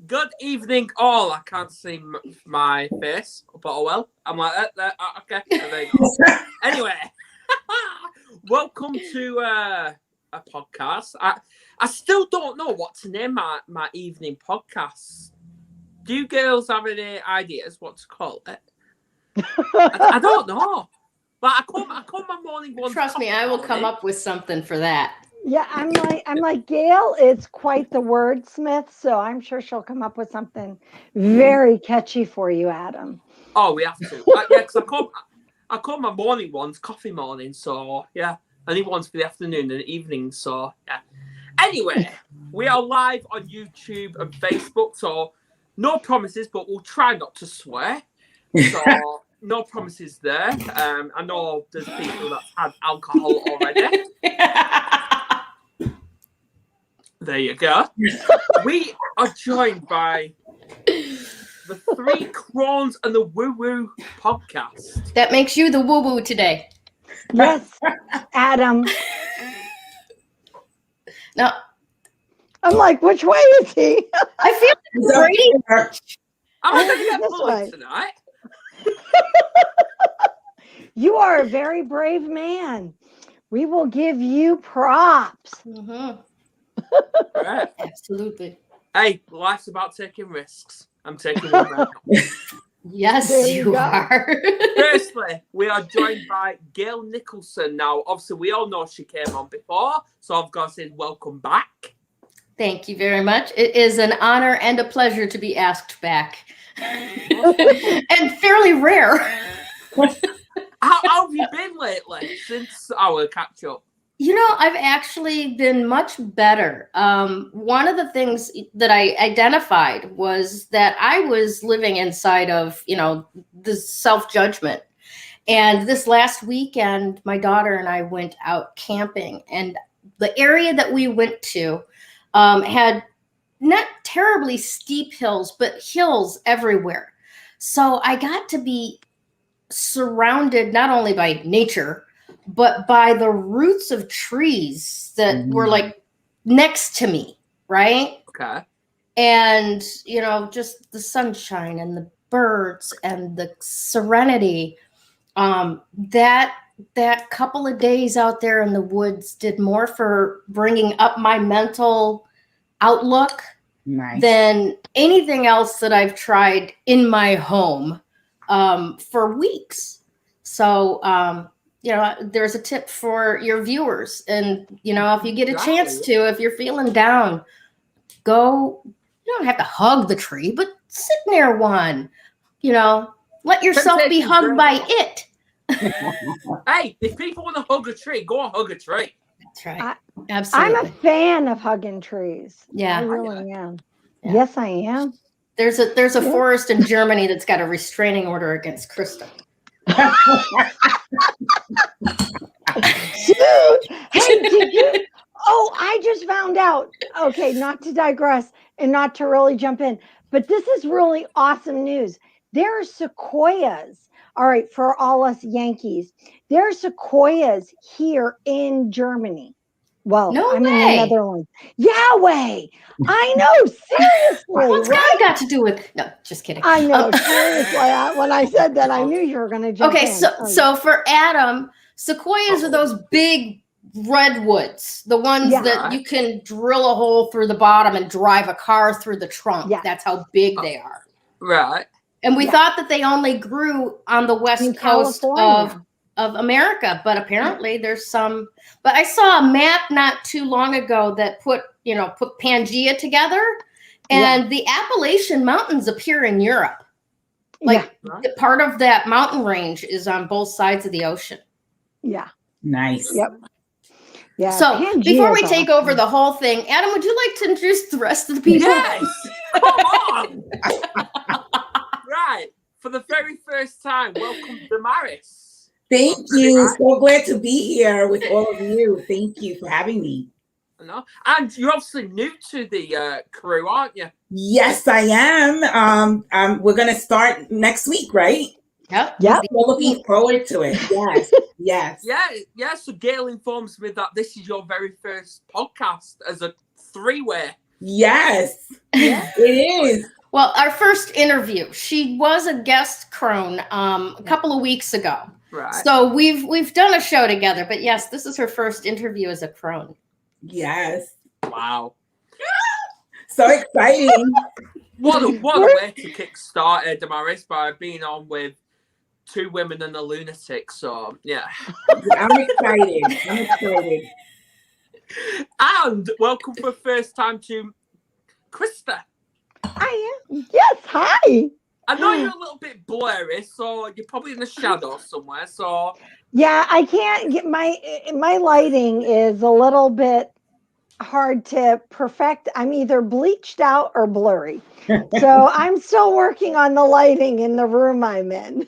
Good evening, all. I can't see my face, but oh well. I'm like, okay, there you go. Anyway, welcome to a podcast. I still don't know what to name my evening podcast. Do you girls have any ideas what to call it? I don't know. But I call my morning one. Trust me, I will come up with something for that. Yeah, I'm like Gayle is quite the wordsmith, so I'm sure she'll come up with something very catchy for you, Adam. Oh, we have to. Yeah, because I call my morning ones coffee morning, so yeah. I need ones for the afternoon and evening, so yeah. Anyway, we are live on YouTube and Facebook, so no promises, but we'll try not to swear. So no promises there. I know there's people that had alcohol already. There you go. We are joined by the three Crones and the Woo Woo podcast. That makes you the woo woo today. Yes, Adam. No, I'm like, which way is he? I feel like Brady. I'm I going to think get this bullied way. tonight. You are a very brave man. We will give you props. Mm-hmm. Right. Absolutely. Hey, life's about taking risks. I'm taking one right now. Yes, There you you go. are. Firstly, we are joined by Gayle Nicholson. Now, obviously, we all know she came on before, so I've got to say welcome back. Thank you very much. It is an honor and a pleasure to be asked back. And fairly rare. How have you been lately since our catch up? You know, I've actually been much better. One of the things that I identified was that I was living inside of, the self-judgment. And this last weekend, my daughter and I went out camping, and the area that we went to had not terribly steep hills, but hills everywhere. So I got to be surrounded not only by nature, but by the roots of trees that were like next to me, right? Okay. And, just the sunshine and the birds and the serenity. That couple of days out there in the woods did more for bringing up my mental outlook than anything else that I've tried in my home for weeks. So, there's a tip for your viewers. And, if you get a chance to, if you're feeling down, go, you don't have to hug the tree, but sit near one, let yourself be hugged by it. Hey, if people want to hug a tree, go and hug a tree. That's right. Absolutely. I'm a fan of hugging trees. Yeah. I really am. Yeah. Yes, I am. There's a forest in Germany that's got a restraining order against Krista. Dude, hey, did you? Oh, I just found out. Okay, not to digress and not to really jump in, but this is really awesome news. There are sequoias. All right, for all us Yankees, there are sequoias here in Germany. Well, No I'm in way. the Netherlands. Yahweh! I know, seriously. What's right? that got to do with? No, just kidding. I know, seriously. When I said that, I knew you were going to jump Okay, in. so for Adam, sequoias are those big redwoods, the ones that you can drill a hole through the bottom and drive a car through the trunk. Yeah. That's how big they are. Right. And we thought that they only grew on the west In coast California. of America, but apparently there's some. But I saw a map not too long ago that put Pangea together, and the Appalachian Mountains appear in Europe. Like part of that mountain range is on both sides of the ocean. Yeah. Nice. Yep. Yeah. So Pangea before we is take awesome. over the whole thing, Adam, would you like to introduce the rest of the people? Yes. Come on. Right. For the very first time, welcome Damaris. Thank you. So glad to be here with all of you. Thank you for having me. No? And you're obviously new to the crew, aren't you? Yes, I am. We're gonna start next week, right? Yep. We're looking forward to it. Yes. Yes. Yeah. So Gayle informs me that this is your very first podcast as a three-way. Yes. Yeah. It is. Well, our first interview, she was a guest crone a couple of weeks ago. Right. So we've done a show together, but yes, this is her first interview as a crone. Yes. Wow. So exciting. What a way to kickstart Damaris by being on with two women and a lunatic. So yeah. I'm excited. And welcome for the first time to Krista. I am. Yes. Hi. I know you're a little bit blurry, so you're probably in the shadow somewhere. So Yeah, I can't get my lighting is a little bit hard to perfect. I'm either bleached out or blurry. So I'm still working on the lighting in the room I'm in.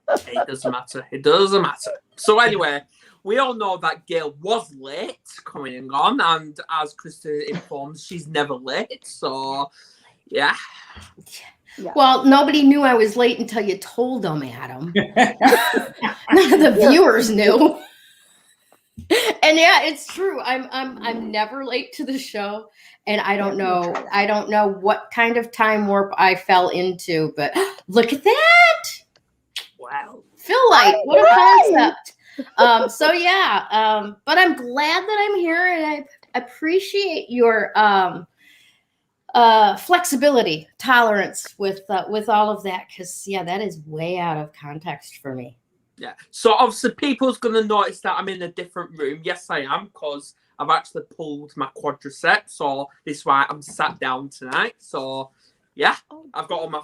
it doesn't matter. It doesn't matter. So anyway, we all know that Gayle was late coming on, and as Krista informs, she's never late. So yeah. Yeah. Well, nobody knew I was late until you told them, Adam. None of the viewers knew. And yeah, it's true. I'm never late to the show, and I don't know what kind of time warp I fell into, but look at that. Wow. Feel like what a concept. So yeah, but I'm glad that I'm here, and I appreciate your flexibility, tolerance with all of that, because yeah, that is way out of context for me. Yeah. So obviously people's going to notice that I'm in a different room. Yes, I am, because I've actually pulled my quadriceps. So this is why I'm sat down tonight. So yeah, I've got all my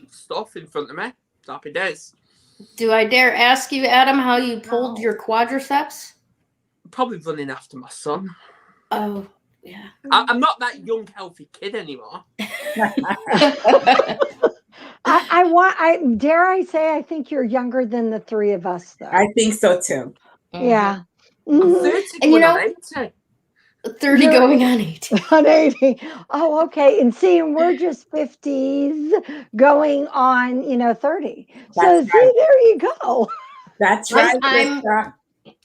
stuff in front of me. Happy days. Do I dare ask you, Adam, how you pulled your quadriceps? Probably running after my son. Oh, yeah. I'm not that young, healthy kid anymore. Dare I say, I think you're younger than the three of us, though. I think so too. Yeah. I'm 30 going on 80. 30 going on 80. On 80. Oh, okay. And see, we're just 50s going on, 30. So That's see, right. there you go. That's right, Krista.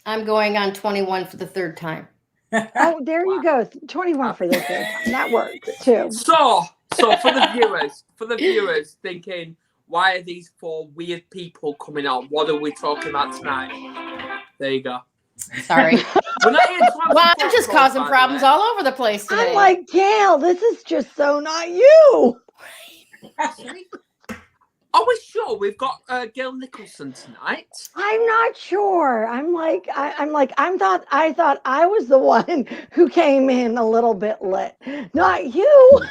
I'm going on 21 for the third time. Oh, there you go. 21 for the third time. That works too. So for the viewers thinking, why are these four weird people coming on? What are we talking about tonight? There you go. Sorry. We're not here to well, I'm just causing problems all over the place today. I'm like, Gayle, this is just so not you. Are we sure we've got Gayle Nicholson tonight? I'm not sure. I thought I was the one who came in a little bit lit, not you.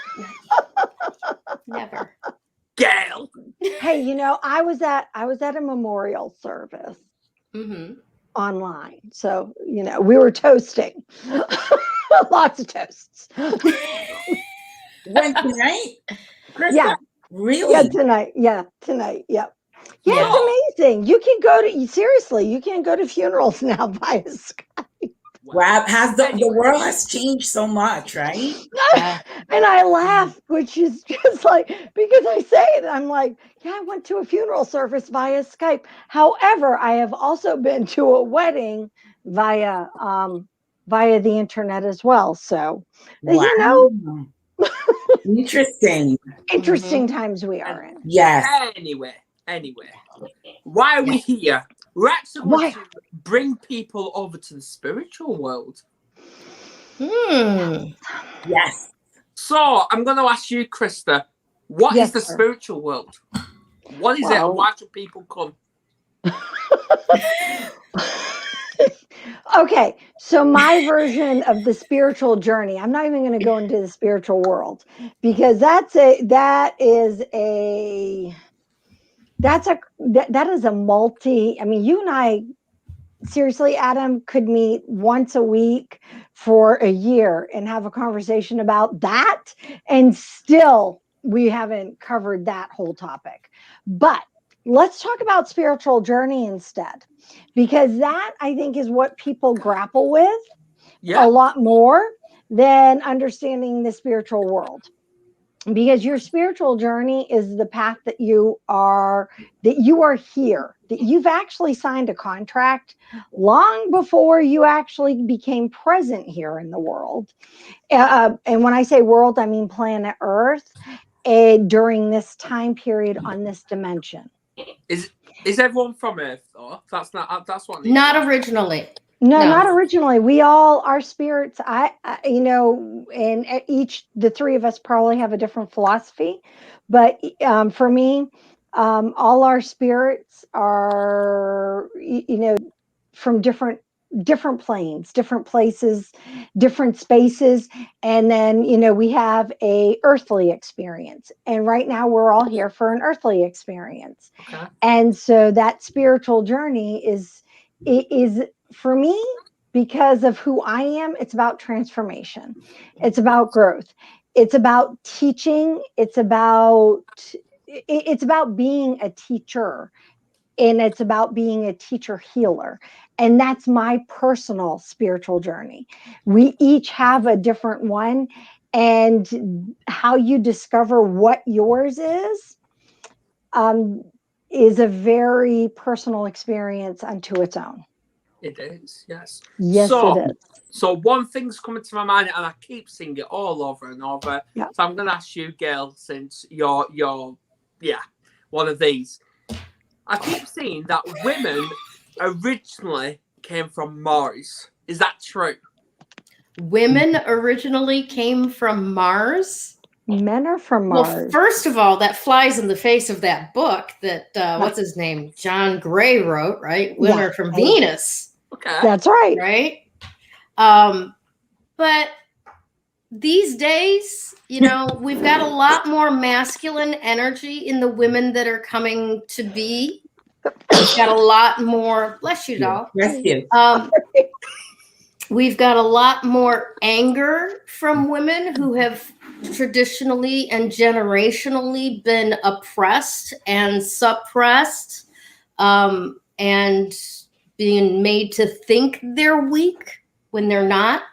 Never. Gayle. Hey, I was at a memorial service online, so we were toasting, lots of toasts. When tonight? Krista? Yeah. Really? Yeah, tonight. Yeah, tonight. Yep. Yeah, it's amazing. You can go to funerals now via Skype. Wow, the world has changed so much, right? And I laugh, which is just like, because I say it, I'm like, yeah, I went to a funeral service via Skype. However, I have also been to a wedding via the internet as well. So, interesting times we are in. Yes. Anyway, why are we here? We're actually going to bring people over to the spiritual world. Yes. So I'm going to ask you, Krista, what is the spiritual world? What is it, and why should people come? Okay, so my version of the spiritual journey, I'm not even going to go into the spiritual world, because that is a multi, I mean, you and I, seriously, Adam, could meet once a week for a year and have a conversation about that, and still we haven't covered that whole topic. But let's talk about spiritual journey instead, because that, I think, is what people grapple with a lot more than understanding the spiritual world. because your spiritual journey is the path that you are here, that you've actually signed a contract long before you actually became present here in the world. And when I say world, I mean planet Earth, during this time period on this dimension. Is everyone from Earth though? That's what. Not originally. No, not originally. We all are spirits. You know, and the three of us probably have a different philosophy, but for me, all our spirits are, you know, from different planes, different places, different spaces, and then, you know, we have a earthly experience, and right now we're all here for an earthly experience. Okay. And so that spiritual journey is for me, because of who I am. It's about transformation, it's about growth, it's about teaching, it's about being a teacher, and it's about being a teacher healer. And that's my personal spiritual journey. We each have a different one, and how you discover what yours is a very personal experience unto its own. It is, yes. Yes, it is. So one thing's coming to my mind, and I keep seeing it all over and over. Yeah. So I'm going to ask you, Gayle, since you're one of these. I keep seeing that women originally came from Mars. Is that true? Women originally came from Mars. Men are from Mars. Well, first of all, that flies in the face of that book that what's his name, John Gray wrote, right? Women are from Venus. Okay, that's right. Right. But these days, you know, we've got a lot more masculine energy in the women that are coming to be. We've got a lot more. Bless you, doll. Bless you. We've got a lot more anger from women who have traditionally and generationally been oppressed and suppressed, and being made to think they're weak when they're not.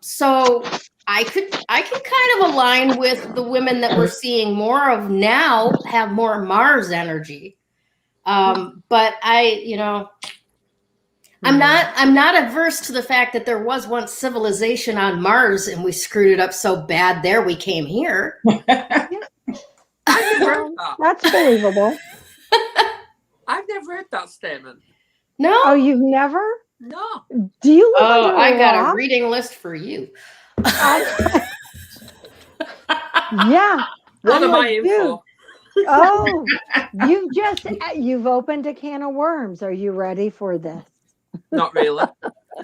So I can kind of align with the women that we're seeing more of now have more Mars energy. But I'm not averse to the fact that there was once civilization on Mars and we screwed it up so bad there we came here. That's believable. I've never heard that statement. No. Oh, you've never? No. Do you live under I got rock? a reading list for you. Yeah. What am I in for? Oh, you've opened a can of worms. Are you ready for this? Not really.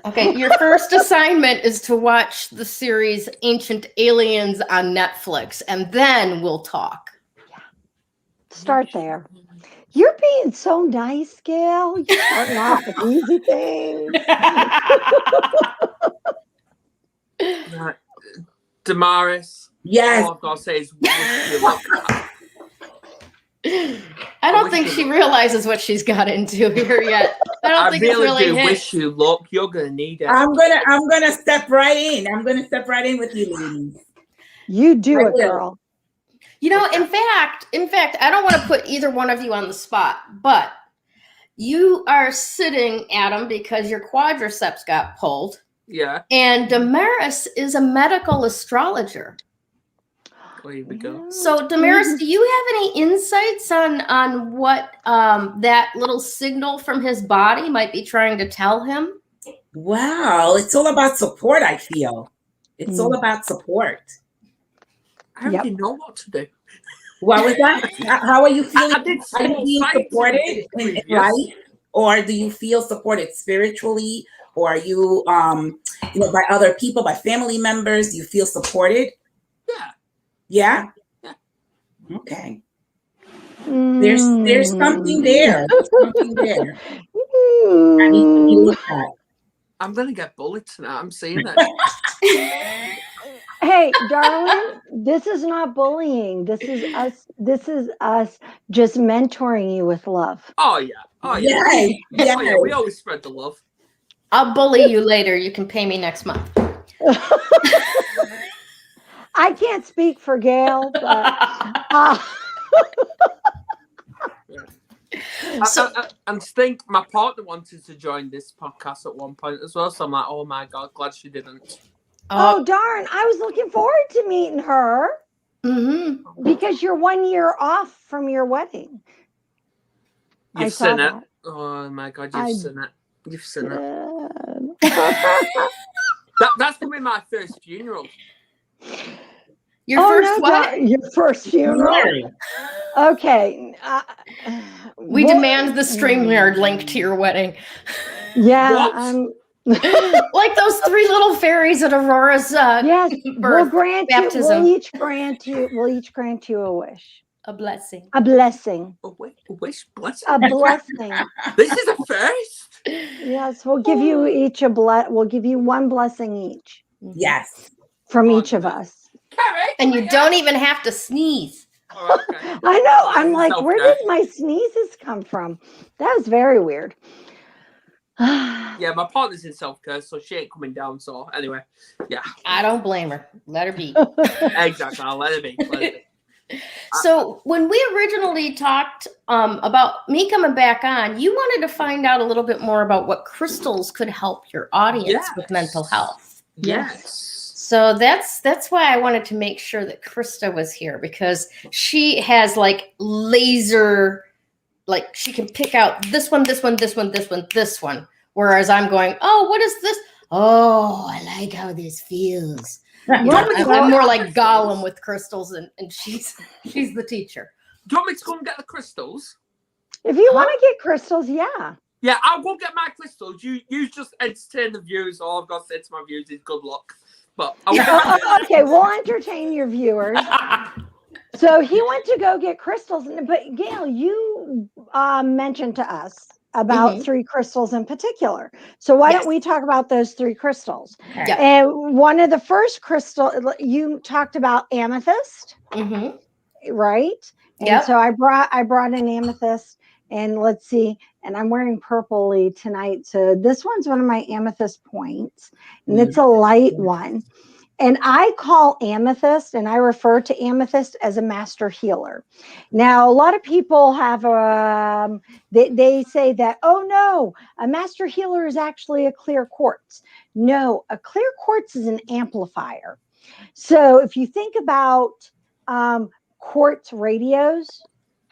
Okay, your first assignment is to watch the series Ancient Aliens on Netflix, and then we'll talk. Yeah. Start there. You're being so nice, Gayle. You're starting off with easy things. Damaris. Yes. All I've got to say is wish you luck. I don't think she realizes what she's got into here yet. I think really it's really do hit. wish you luck. You're gonna need it. I'm gonna step right in. I'm gonna step right in with you, ladies. You do it, girl. You know, in fact, I don't want to put either one of you on the spot, but you are sitting, Adam, because your quadriceps got pulled. Yeah. And Damaris is a medical astrologer. Oh, here we go. So, Damaris, do you have any insights on what that little signal from his body might be trying to tell him? Wow, it's all about support, I feel. It's all about support. I already know what to do. What was that? How are you feeling? I did are you being supported in life? Or do you feel supported spiritually? Or are you, by other people, by family members? Do you feel supported? Yeah. Yeah? Okay. There's something there. Something there. I need to be looked at. I'm going to get bullied tonight. I'm seeing that. Hey, darling, this is not bullying. This is us. This is us just mentoring you with love. Oh, yeah. Oh, yeah. Yes. Yes. Oh, yeah. We always spread the love. I can't speak for Gayle, but And think my partner wanted to join this podcast at one point as well. So I'm like, oh my God, glad she didn't. oh darn, I was looking forward to meeting her Mm-hmm. because you're 1 year off from your wedding. I You've saw seen it. that. Oh my God, I you've seen it. You've seen it. Yeah. That's gonna be my first funeral. Your first what? Your first funeral. Mary. Okay. We demand the StreamYard link to your wedding. Yeah, What? I'm Like those 3 little fairies at Aurora's yes, we'll birth, grant you. baptism. We'll each grant you a wish, A blessing. a blessing, A wish blessing. a blessing. This is a first. Yes, we'll give you each We'll give you one blessing each Yes. from Oh, each of no. us. Carrie, And you don't even have to sneeze. Oh, okay. I know. I'm like, Self-care. where did my sneezes come from? That was very weird. Yeah, my partner's in self-care, so she ain't coming down. So anyway, yeah. I don't blame her. Let her be. Exactly. I'll let it be. Let it be. So when we originally talked about me coming back on, you wanted to find out a little bit more about what crystals could help your audience with mental health. Yes. So that's why I wanted to make sure that Krista was here, because she has like laser, like she can pick out this one, this one, this one, this one, this one. Whereas I'm going, oh, what is this? Oh, I like how this feels. You know, I'm more like Gollum with crystals, and she's the teacher. Do you want me to go and get the crystals? If you want to get crystals, yeah. Yeah, I'll go get my crystals. You just entertain the viewers. All I've got to say to my viewers is good luck. But I will get my Okay, we'll entertain your viewers. So he went to go get crystals, but Gayle, you mentioned to us about 3 crystals in particular. So why don't we talk about those 3 crystals? Yeah. And one of the first crystal you talked about amethyst, right? And so I brought an amethyst, and let's see. And I'm wearing purpley tonight, so this one's one of my amethyst points, and it's a light one. And I call amethyst, and I refer to amethyst as a master healer. Now, a lot of people have, they say that, oh no, a master healer is actually a clear quartz. No, a clear quartz is an amplifier. So if you think about quartz radios,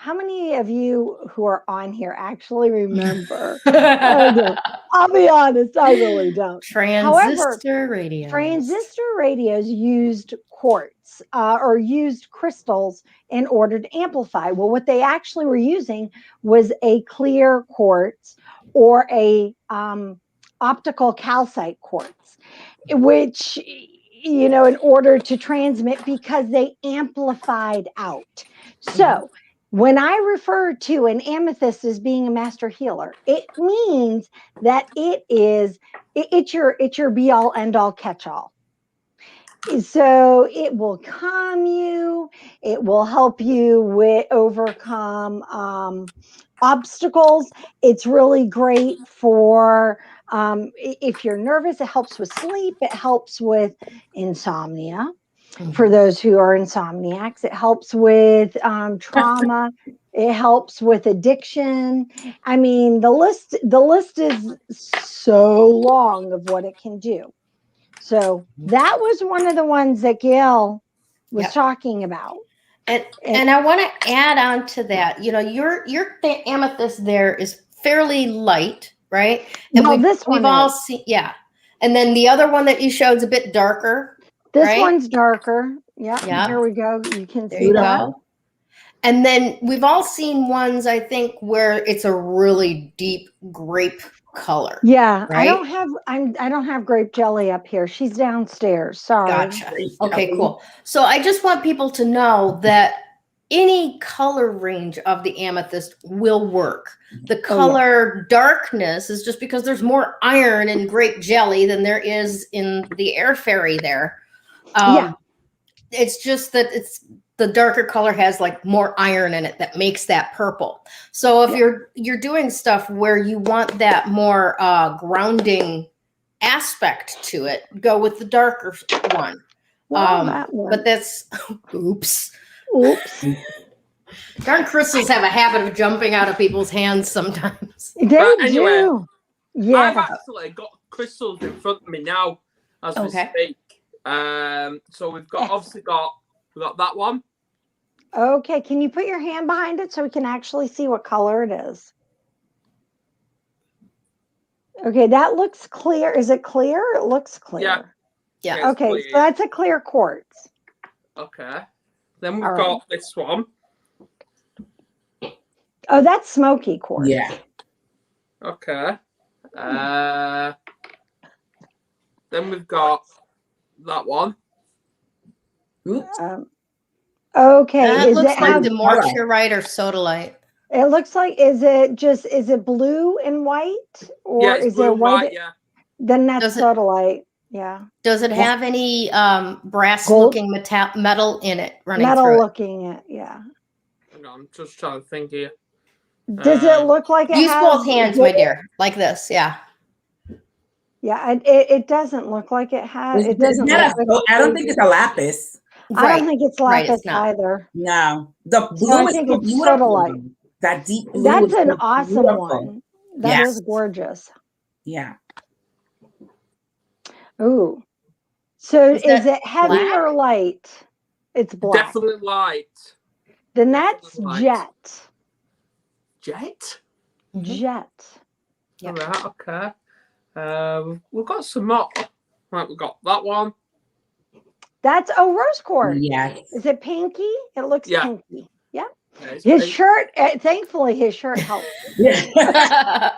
how many of you who are on here actually remember? I'll be honest, I really don't. Transistor radios. Transistor radios used quartz or used crystals in order to amplify. Well, what they actually were using was a clear quartz or a optical calcite quartz, which, you know, in order to transmit, because they amplified out. So when I refer to an amethyst as being a master healer, it means that it's your be all end all catch all. So it will calm you. It will help you overcome obstacles. It's really great for if you're nervous. It helps with sleep. It helps with insomnia. For those who are insomniacs, it helps with trauma. It helps with addiction. I mean, the list is so long of what it can do. So that was one of the ones that Gayle was talking about. And I want to add on to that. You know, your amethyst there is fairly light, right? And we've all seen, and then the other one that you showed is a bit darker. This one's darker. Yeah. Here we go. You can see that. And then we've all seen ones, I think, where it's a really deep grape color. Yeah. Right? I don't have grape jelly up here. She's downstairs. Sorry. Gotcha. Okay, cool. So I just want people to know that any color range of the amethyst will work. The color darkness is just because there's more iron in grape jelly than there is in the air fairy there. It's just that the darker color has like more iron in it that makes that purple. So if you're doing stuff where you want that more grounding aspect to it, go with the darker one. Well, that one. But that's oops. Oops. Darn crystals have a habit of jumping out of people's hands sometimes. They But anyway, do. I've Yeah. actually got crystals in front of me now as we Okay. speak. So we've got that one. Okay. Can you put your hand behind it so we can actually see what color it is? Okay, that looks clear. Is it clear? It looks clear. Yeah. It's Okay, clear, so yeah. that's a clear quartz. Okay. Then we've All right. got this one. Oh, that's smoky quartz. Yeah. Okay. Then we've got that one. Oops. Okay. That looks like have, the mortuarite or sodalite. it looks like, is it blue and white? Or Yeah, it's is blue there and white? white, yeah. Then that's Does it- sodalite. Yeah. Does it have any brass Gold? looking metal in it running Metal through it? looking it. Yeah. Hang on, I'm just trying to think here. Does it look like it Use has both hands, my dear, like this. Yeah. Yeah, it doesn't look like it has. It It's doesn't not look like I don't think it's a lapis. I don't think it's Right, lapis it's not. either. No. The blue I is think so it's beautiful. sodalite. That deep blue That's is an so awesome beautiful. one. That Yes. is gorgeous. Yeah. Ooh. So Is is that it heavy black? or light? It's black. Definitely light. Then definitely that's light. jet. Jet? Jet. Yep. All right, okay. We've got some more. Right, we've got that one. That's rose quartz. Yes. Is it pinky? It looks Yeah. pinky. Yeah. Yeah, it's His pink. shirt, thankfully his shirt helps. Yeah.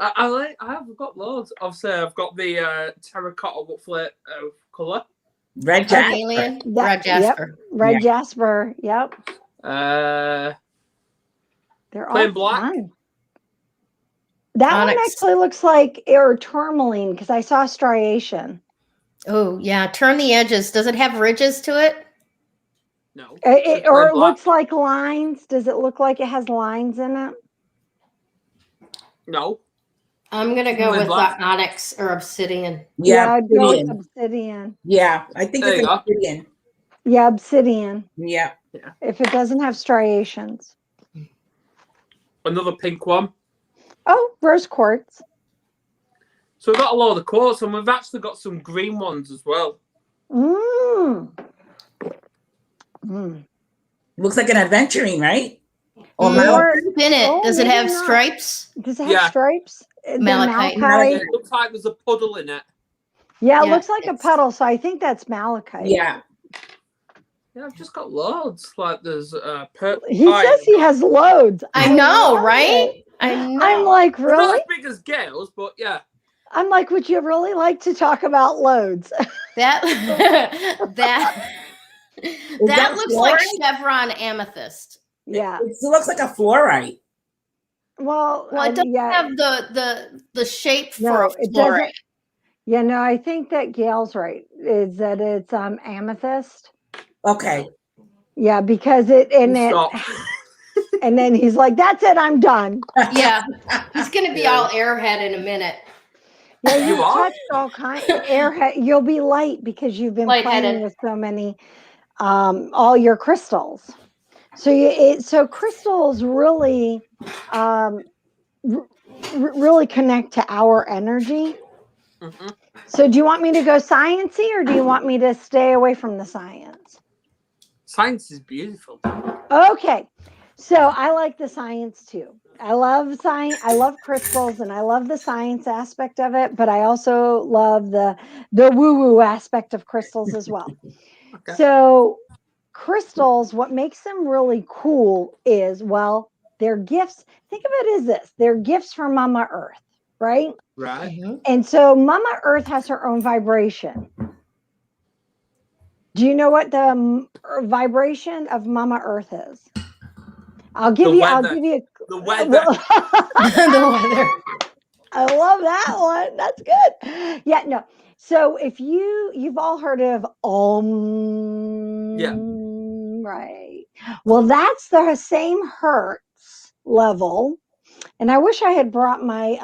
I've got loads. Obviously, I've got the terracotta flake colour. Red jasper. Alien, red jasper. Yep. Red Yeah. jasper. Yep. Plain They're all black. fun. That one Onyx. actually looks like tourmaline because I saw striation. Oh, yeah. Turn the edges. Does it have ridges to it? No. Or Plain it black. looks like lines. Does it look like it has lines in it? No. I'm going to go Plain with black. the onyx or obsidian. Yeah. I'd go with Obsidian. obsidian. Yeah. I think There it's you go. obsidian. Yeah, obsidian. Yeah. If it doesn't have striations. Another pink one. Oh, rose quartz. So we've got a lot of the quartz, and we've actually got some green ones as well. Mm. Looks like an aventurine, right? Or Or- Spin it. oh, Does it maybe have not. stripes? Does it have Yeah. stripes? The Malachite. It looks like there's a puddle in it. Yeah, it Yeah, looks like a it's- puddle, so I think that's malachite. Yeah. Yeah, I've just got loads. Like there's He says he has loads. I know, love right? it. I know. I'm like, They're not really? as big as Gayle's, but yeah. I'm like, would you really like to talk about loads? that that that looks like fluorite? chevron amethyst. Yeah. It looks like a fluorite. Well, Well, it doesn't yeah. have the shape No, for a it doesn't. fluorite. Yeah, no, I think that Gayle's right. Is that it's amethyst? Okay. Yeah, because it Stop. and then he's like, "That's it, I'm done." Yeah, he's gonna be all airhead in a minute. Yeah, You you've are? touched all kinds. Airhead, you'll be light because you've been playing Lightheaded. with so many, all your crystals. So so crystals really, really connect to our energy. Mhm. So do you want me to go sciencey or do you want me to stay away from the science? Science is beautiful. Okay. So I like the science too. I love science. I love crystals and I love the science aspect of it, but I also love the woo-woo aspect of crystals as well. Okay. So crystals, what makes them really cool is, well, they're gifts. Think of it as this. They're gifts from Mama Earth, right? Right. And so Mama Earth has her own vibration. Do you know what the vibration of Mama Earth is? I'll give you The weather. The weather. I love that one. That's good. Yeah, no. So if you've all heard of Yeah. right. Well, that's the same hertz level. And I wish I had brought my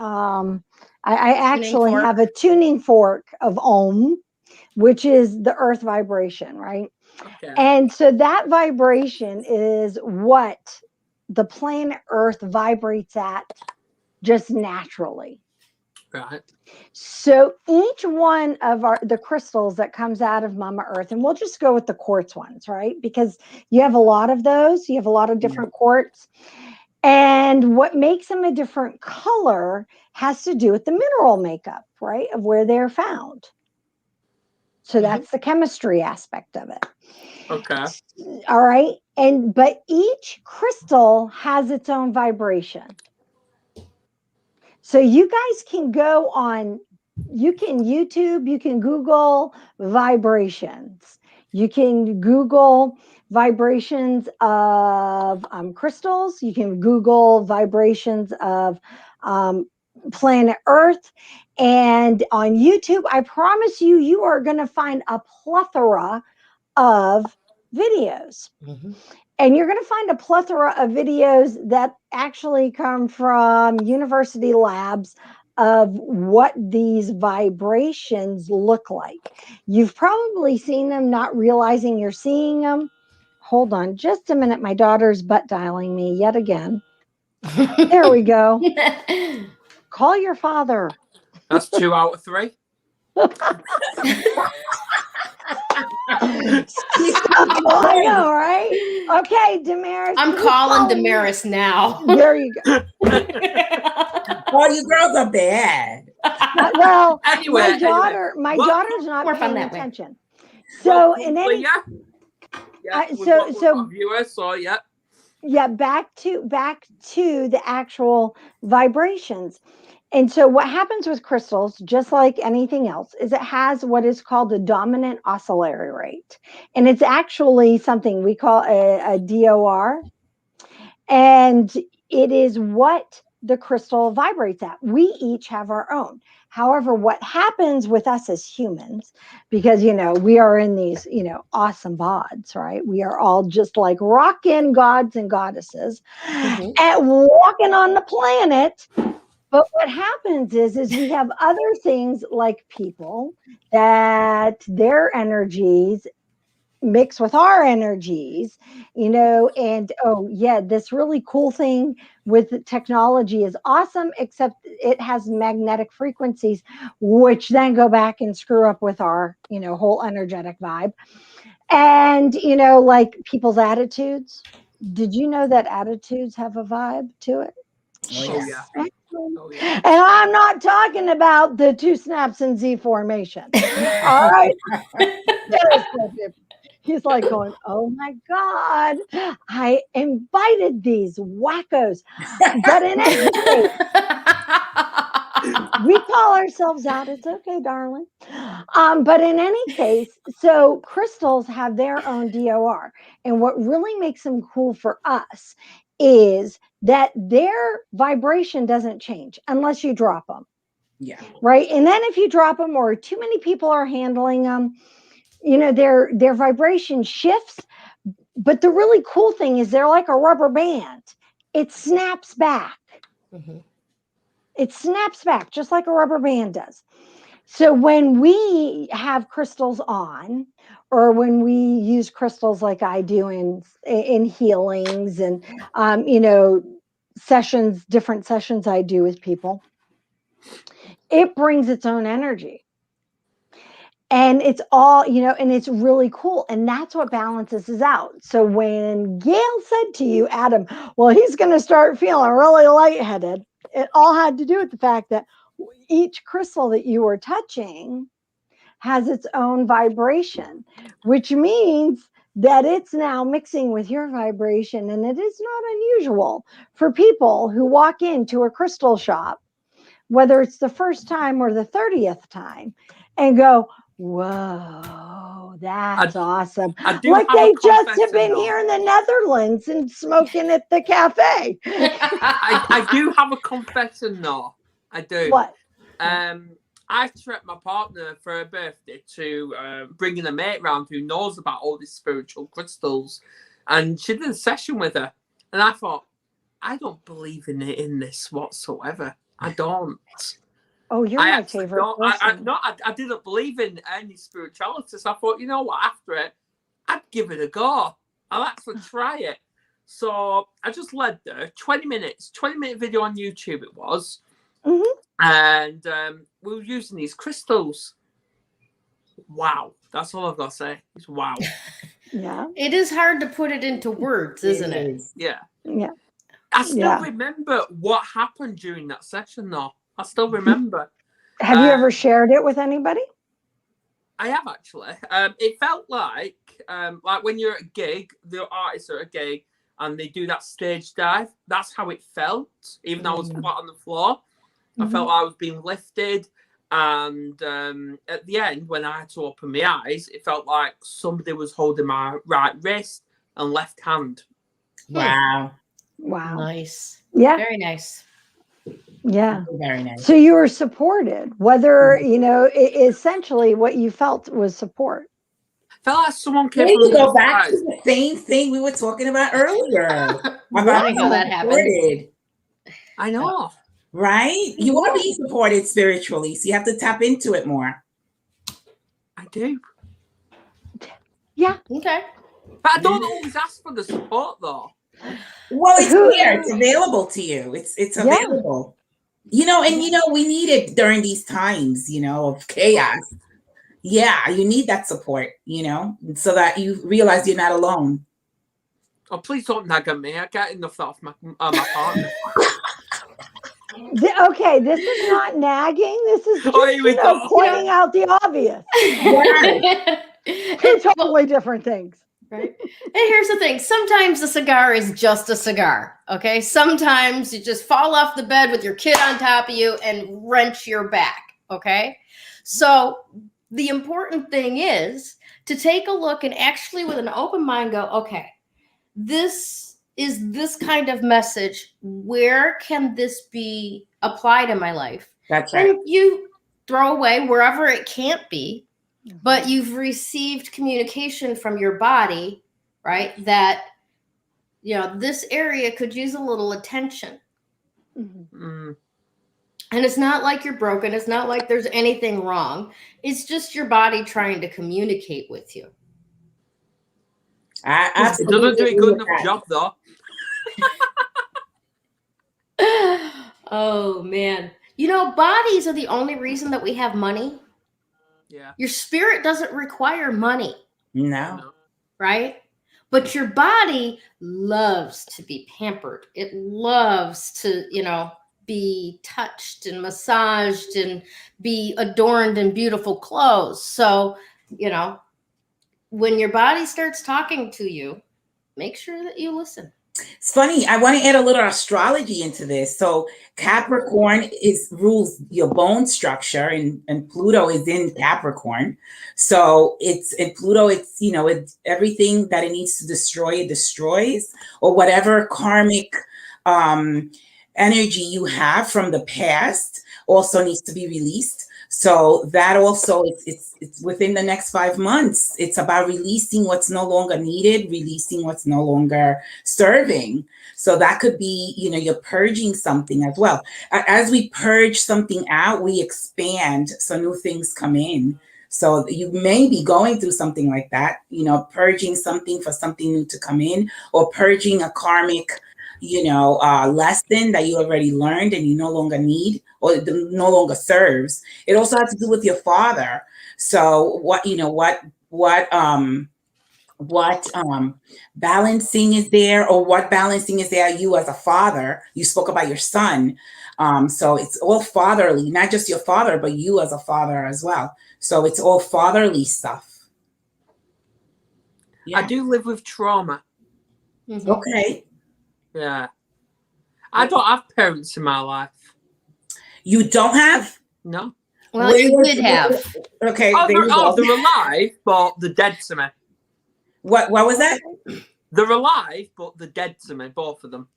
I actually fork. have a tuning fork of Om, which is the earth vibration, right? Okay. And so that vibration is what the planet Earth vibrates at just naturally. Right. So each one of the crystals that comes out of Mama Earth, and we'll just go with the quartz ones, right? Because you have a lot of those, you have a lot of different quartz. And what makes them a different color has to do with the mineral makeup, right? Of where they're found. So that's the chemistry aspect of it. Okay. All right. But each crystal has its own vibration. So you guys can go on, you can YouTube, you can Google vibrations. You can Google vibrations of crystals. You can Google vibrations of planet Earth. And on YouTube, I promise you, you are going to find a plethora of videos. And you're going to find a plethora of videos that actually come from university labs of what these vibrations look like. You've probably seen them, not realizing you're seeing them. Hold on just a minute. My daughter's butt dialing me yet again. There we go. Call your father. That's 2 out of 3. I know, right? Okay, Damaris. I'm calling Damaris now. There you go. Oh, you girls are bad. Well, Anyway, my daughter's not More fun paying that way. attention. So in well, any yeah, we've got viewers, so yeah. Yeah, back to the actual vibrations. And so what happens with crystals, just like anything else, is it has what is called a dominant oscillatory rate. And it's actually something we call a DOR. And it is what the crystal vibrates at. We each have our own. However, what happens with us as humans, because, we are in these, awesome bods, right? We are all just like rockin' gods and goddesses and walking on the planet. But what happens is we have other things like people that their energies mix with our energies, and this really cool thing with technology is awesome, except it has magnetic frequencies, which then go back and screw up with our, whole energetic vibe. And, like people's attitudes. Did you know that attitudes have a vibe to it? Oh, yeah. Oh, yeah. And I'm not talking about the 2 snaps in Z formation. All right. He's like going, oh my God, I invited these wackos. But in any case, we call ourselves out. It's okay, darling. But in any case, so crystals have their own DOR. And what really makes them cool for us is that their vibration doesn't change unless you drop them. Yeah. Right. And then if you drop them or too many people are handling them, their vibration shifts. But the really cool thing is they're like a rubber band. It snaps back. It snaps back just like a rubber band does. So when we have crystals on, or when we use crystals like I do in healings and different sessions I do with people, it brings its own energy. And it's all, and it's really cool. And that's what balances us out. So when Gayle said to you, Adam, well, he's going to start feeling really lightheaded, it all had to do with the fact that each crystal that you were touching has its own vibration, which means that it's now mixing with your vibration. And it is not unusual for people who walk into a crystal shop, whether it's the first time or the 30th time, and go, whoa, that's awesome. Like they just have been here in the Netherlands and smoking at the cafe. I do have a confession though. I do. What? I tricked my partner for her birthday to bringing a mate round who knows about all these spiritual crystals. And she did a session with her. And I thought, I don't believe in this whatsoever. I don't. Oh, you're my favorite person. I didn't believe in any spirituality, so I thought, you know what, after it, I'd give it a go. I'll actually try it. So I just led there, 20-minute video on YouTube it was. And we were using these crystals. Wow. That's all I've got to say. It's wow. Yeah. It is hard to put it into words, isn't it? Yeah. Yeah. I still remember what happened during that session, though. I still remember. Have you ever shared it with anybody? I have, actually. It felt like when you're at a gig, the artists are at a gig, and they do that stage dive. That's how it felt, even though I was flat on the floor. I felt like I was being lifted. And at the end, when I had to open my eyes, it felt like somebody was holding my right wrist and left hand. Wow. Wow. Nice. Yeah. Very nice. Yeah. Very nice. So you were supported, whether, essentially what you felt was support. Felt like someone came Maybe from the go back inside. to the same thing we were talking about earlier. Funny how that happened. Supported. I know. Right? You are being supported spiritually, so you have to tap into it more. I do. Yeah. Okay. But I don't always ask for the support, though. Well, it's there. It's available to you. It's available. We need it during these times, of chaos. Yeah, you need that support, so that you realize you're not alone. Oh, please don't nag at me. I get enough off my partner. Okay, this is not nagging. This is just, pointing out the obvious. Two totally different things. Right. And here's the thing. Sometimes a cigar is just a cigar. Okay. Sometimes you just fall off the bed with your kid on top of you and wrench your back. Okay. So the important thing is to take a look and actually with an open mind go, okay, this is this kind of message. Where can this be applied in my life? That's right. And you throw away wherever it can't be, but you've received communication from your body, right? That, this area could use a little attention. Mm-hmm. And it's not like you're broken. It's not like there's anything wrong. It's just your body trying to communicate with you. It doesn't do a good enough job, though. Oh, man. Bodies are the only reason that we have money. Yeah. Your spirit doesn't require money. No. Right? But your body loves to be pampered. It loves to, be touched and massaged and be adorned in beautiful clothes. So, when your body starts talking to you, make sure that you listen. It's funny. I want to add a little astrology into this. So Capricorn rules your bone structure, and Pluto is in Capricorn. So Pluto. It's everything that it needs to destroy, it destroys, or whatever karmic energy you have from the past also needs to be released. So that also it's within the next 5 months. It's about releasing what's no longer needed, releasing what's no longer serving. So that could be, you're purging something as well. As we purge something out, we expand, so new things come in. So you may be going through something like that, purging something for something new to come in, or purging a karmic lesson that you already learned and you no longer need or no longer serves. It also has to do with your father. So what balancing is there, or what balancing is there you as a father? You spoke about your son. So it's all fatherly, not just your father, but you as a father as well. So it's all fatherly stuff. Yeah. I do live with trauma. Mm-hmm. Okay. Yeah. I don't have parents in my life. You don't have? No. Well, you did have. Okay. They're alive, but they're dead to me. What was that? They're alive, but they're dead to me, both of them.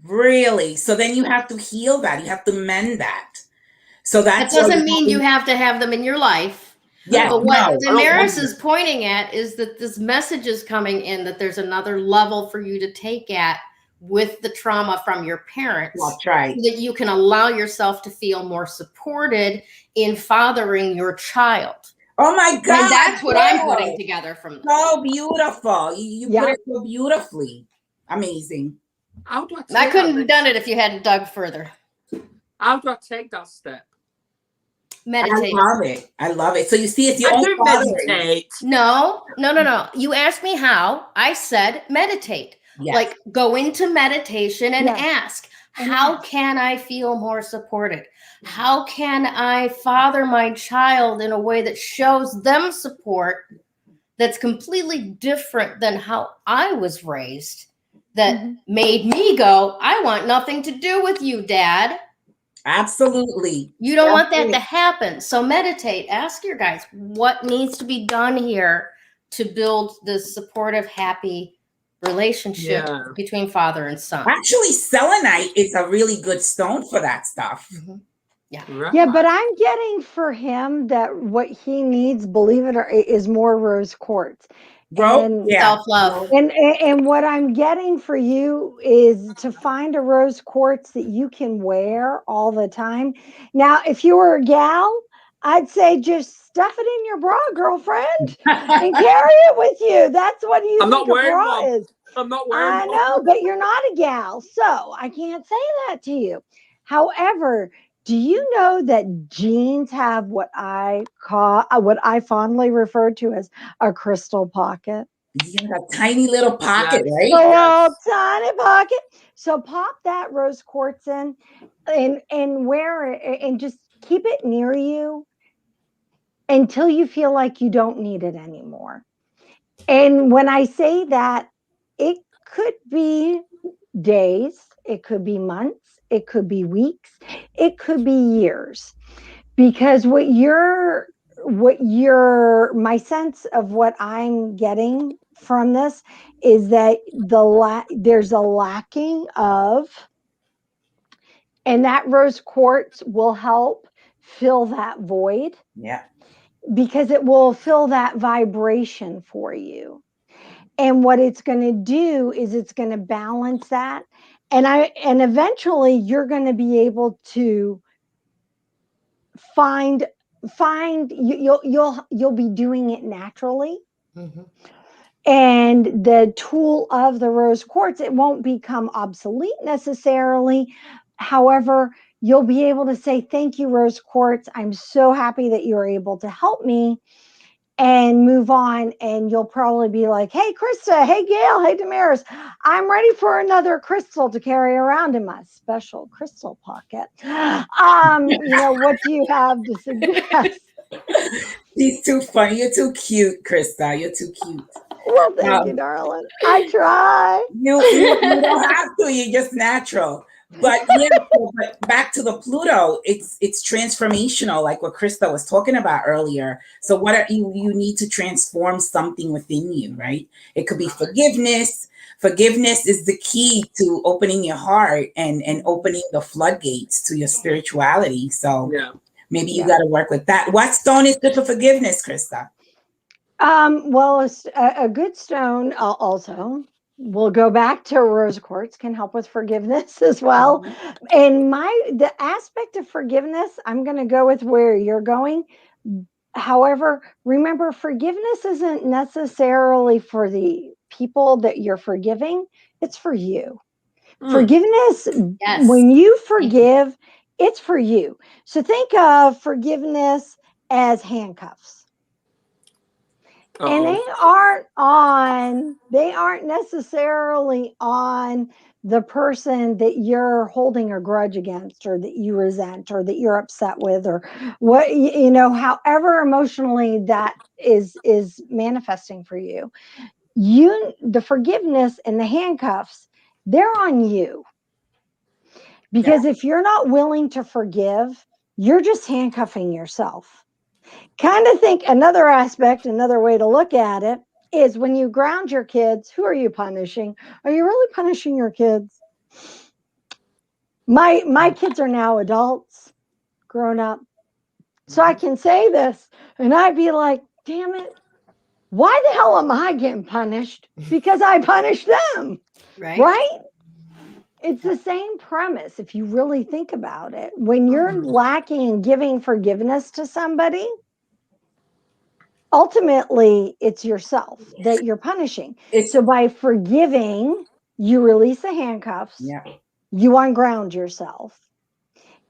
Really? So then you have to heal that. You have to mend that. So that doesn't mean you have to have them in your life. Yeah, but what Damaris is pointing at is that this message is coming in, that there's another level for you to take at with the trauma from your parents, That's right. so that you can allow yourself to feel more supported in fathering your child. Oh my God. And that's what I'm putting together from this. So beautiful. You Yeah. put it so beautifully. Amazing. How do I take I couldn't that have done it if you hadn't dug further. How do I take that step? Meditate. I love it. So you see, it's your I own don't fathering. meditate. No. You asked me how. I said meditate. Yes. Like go into meditation and Yes. ask, And how ask. can I feel more supported? How can I father my child in a way that shows them support that's completely different than how I was raised, that made me go, I want nothing to do with you, Dad. Absolutely. You don't want that to happen. So meditate. Ask your guys what needs to be done here to build this supportive, happy relationship between father and son. Actually, selenite is a really good stone for that stuff. Yeah. Right. Yeah, but I'm getting for him that what he needs, believe it or is more rose quartz. And self-love. And what I'm getting for you is to find a rose quartz that you can wear all the time. Now, if you were a gal, I'd say just stuff it in your bra, girlfriend, and carry it with you. That's what you I'm think not a wearing bra one. is. I'm not wearing I one. know, but you're not a gal, so I can't say that to you. However, do you know that jeans have what I fondly refer to as a crystal pocket? Yeah, a tiny little pocket, right? Oh, tiny pocket. So pop that rose quartz in and wear it and just keep it near you until you feel like you don't need it anymore. And when I say that, it could be days, it could be months, it could be weeks, it could be years. Because my sense of what I'm getting from this is that there's a lacking of, and that rose quartz will help fill that void. Yeah. Because it will fill that vibration for you. And what it's going to do is it's going to balance that. And eventually you're going to be able to you'll be doing it naturally. And the tool of the rose quartz, it won't become obsolete necessarily. However, you'll be able to say, thank you, rose quartz. I'm so happy that you're able to help me, and move on. And you'll probably be like, hey, Krista, hey, Gayle, hey, Damaris, I'm ready for another crystal to carry around in my special crystal pocket. What do you have to suggest? She's too funny. You're too cute, Krista. You're too cute. Well, thank you, darling. I try. You don't have to. You're just natural. But but back to the Pluto, it's transformational, like what Krista was talking about earlier. So what you need to transform something within you, right? It could be forgiveness. Forgiveness is the key to opening your heart and opening the floodgates to your spirituality. So maybe you got to work with that. What stone is good for forgiveness, Krista? Well, a good stone also. We'll go back to rose quartz, can help with forgiveness as well. And the aspect of forgiveness, I'm going to go with where you're going. However, remember, forgiveness isn't necessarily for the people that you're forgiving. It's for you. Forgiveness, when you forgive, it's for you. So think of forgiveness as handcuffs. And they aren't necessarily on the person that you're holding a grudge against, or that you resent, or that you're upset with, or what, however emotionally that is manifesting for you. The forgiveness and the handcuffs, they're on you. Because if you're not willing to forgive, you're just handcuffing yourself. Kind of think another way to look at it is when you ground your kids, who are you punishing? Are you really punishing your kids? My kids are now adults, grown up. So I can say this and I'd be like, damn it, why the hell am I getting punished? Because I punished them. Right? It's the same premise if you really think about it. When you're lacking in giving forgiveness to somebody, ultimately it's yourself that you're punishing. So by forgiving, you release the handcuffs, you unground yourself.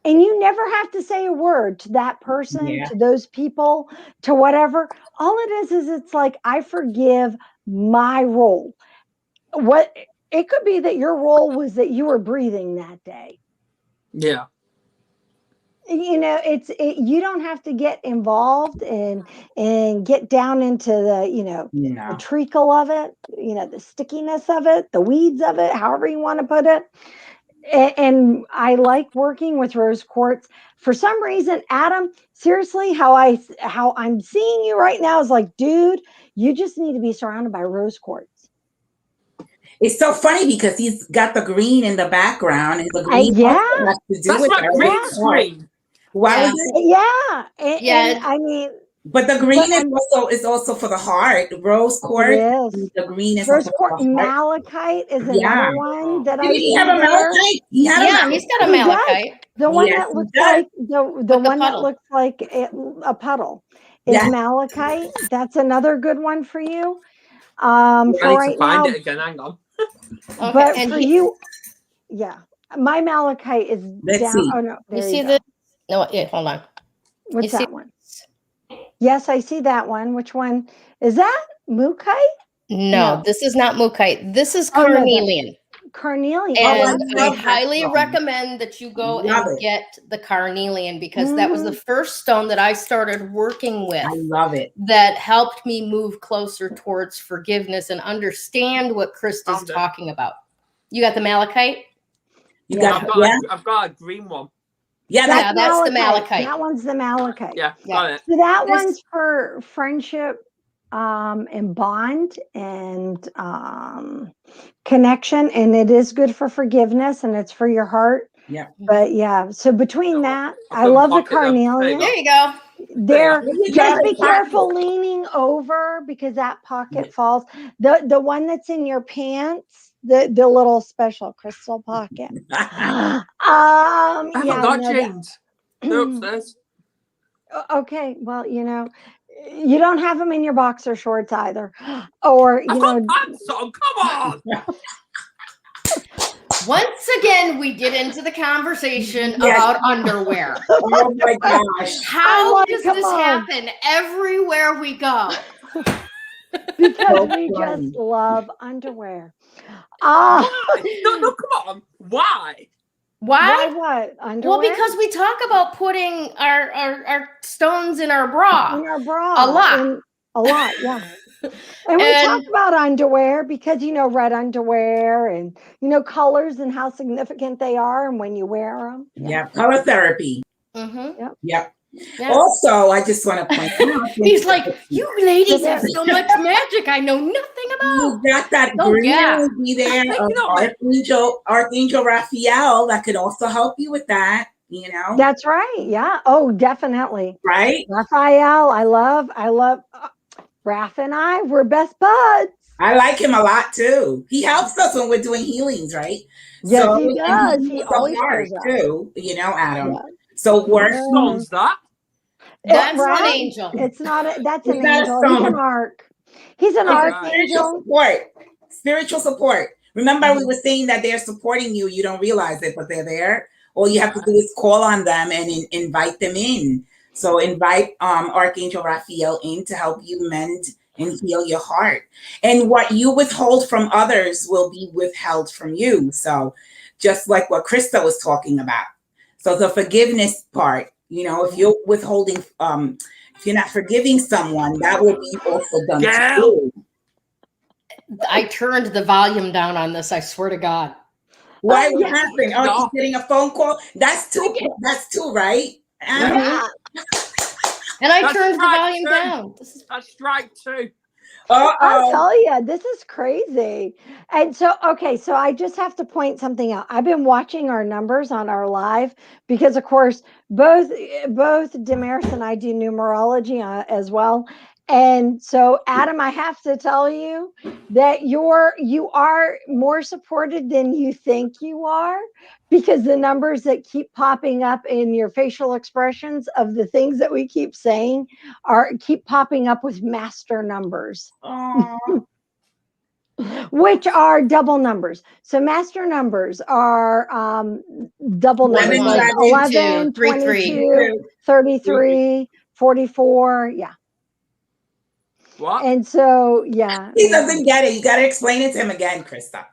And you never have to say a word to that person, to those people, to whatever. All it is it's like, I forgive my role. What it could be that your role was that you were breathing that day. Yeah. You know, you don't have to get involved and get down into the, the treacle of it, the stickiness of it, the weeds of it, however you want to put it. And I like working with rose quartz. For some reason, Adam, seriously, how I'm seeing you right now is like, dude, you just need to be surrounded by rose quartz. It's so funny because he's got the green in the background, and the green has to do That's with my green screen. Why was it? And I mean, but the green is also for the heart. Rose quartz. The green is rose quartz. Malachite is another one that I see. He have a malachite. He's got a malachite. The one that looks like the one that looks like a puddle is malachite. That's another good one for you. I need right to find now, it again. Hang on. Okay, but for you, my malachite is down. See. Oh no, you see this? No, hold on. What's that one? Yes, I see that one. Which one is that? Mukite? No, this is not mukite. This is carnelian. Carnelian. And I highly recommend that you go and get the carnelian, because that was the first stone that I started working with. I love it. That helped me move closer towards forgiveness and understand what Krista's talking about. You got the malachite? I've got a green one. Yeah, that's the malachite. That one's the malachite. Yeah, got it. So that one's for friendship and bond and connection, and it is good for forgiveness, and it's for your heart. Yeah. But so between that, I love the carnelian. There you go. Just be careful leaning over, because that pocket falls. The one that's in your pants, the little special crystal pocket. I forgot, James. They're upstairs. Okay, well, you don't have them in your boxer shorts either, or I've got pants on. Come on. Once again, we get into the conversation about underwear. Oh my gosh! How does this happen everywhere we go? Because we just love underwear. Why? No, come on. Why? Why? What? Underwear? Well, because we talk about putting our stones in our bra. In our bra. A lot, yeah. And we talk about underwear because, red underwear and, colors and how significant they are and when you wear them. Yeah, color therapy. Mm-hmm. Yep. Yeah. Also, I just want to point out. He's like, you ladies have so much magic I know nothing about. You got that green energy there of Archangel Raphael that could also help you with that, That's right. Yeah. Oh, definitely. Right? Raphael, I love Raph and I, we're best buds. I like him a lot too. He helps us when we're doing healings, right? Yes, he does. He always does too, Adam. Yeah. So what stone's that? That's an angel. It's not. That's an angel. He's an arc. He's an archangel. Spiritual support. Remember, we were saying that they're supporting you. You don't realize it, but they're there. All you have to do is call on them and invite them in. So invite Archangel Raphael in to help you mend and heal your heart. And what you withhold from others will be withheld from you. So just like what Krista was talking about. So the forgiveness part, if you're withholding, if you're not forgiving someone, that will be also done to you. I turned the volume down on this, I swear to God. Why? What happened? Oh, she's getting a phone call? That's two, right? Yeah. And I turned the volume down. That's strike 2. I'll tell you, this is crazy. And so I just have to point something out. I've been watching our numbers on our live because, of course, both Damaris and I do numerology as well. And so, Adam, I have to tell you that you are more supported than you think you are, because the numbers that keep popping up in your facial expressions of the things that we keep saying keep popping up with master numbers. Which are double numbers. So master numbers are double numbers, like 11, 22, 33, 44. Yeah. What? And so, yeah. He doesn't get it. You got to explain it to him again, Krista.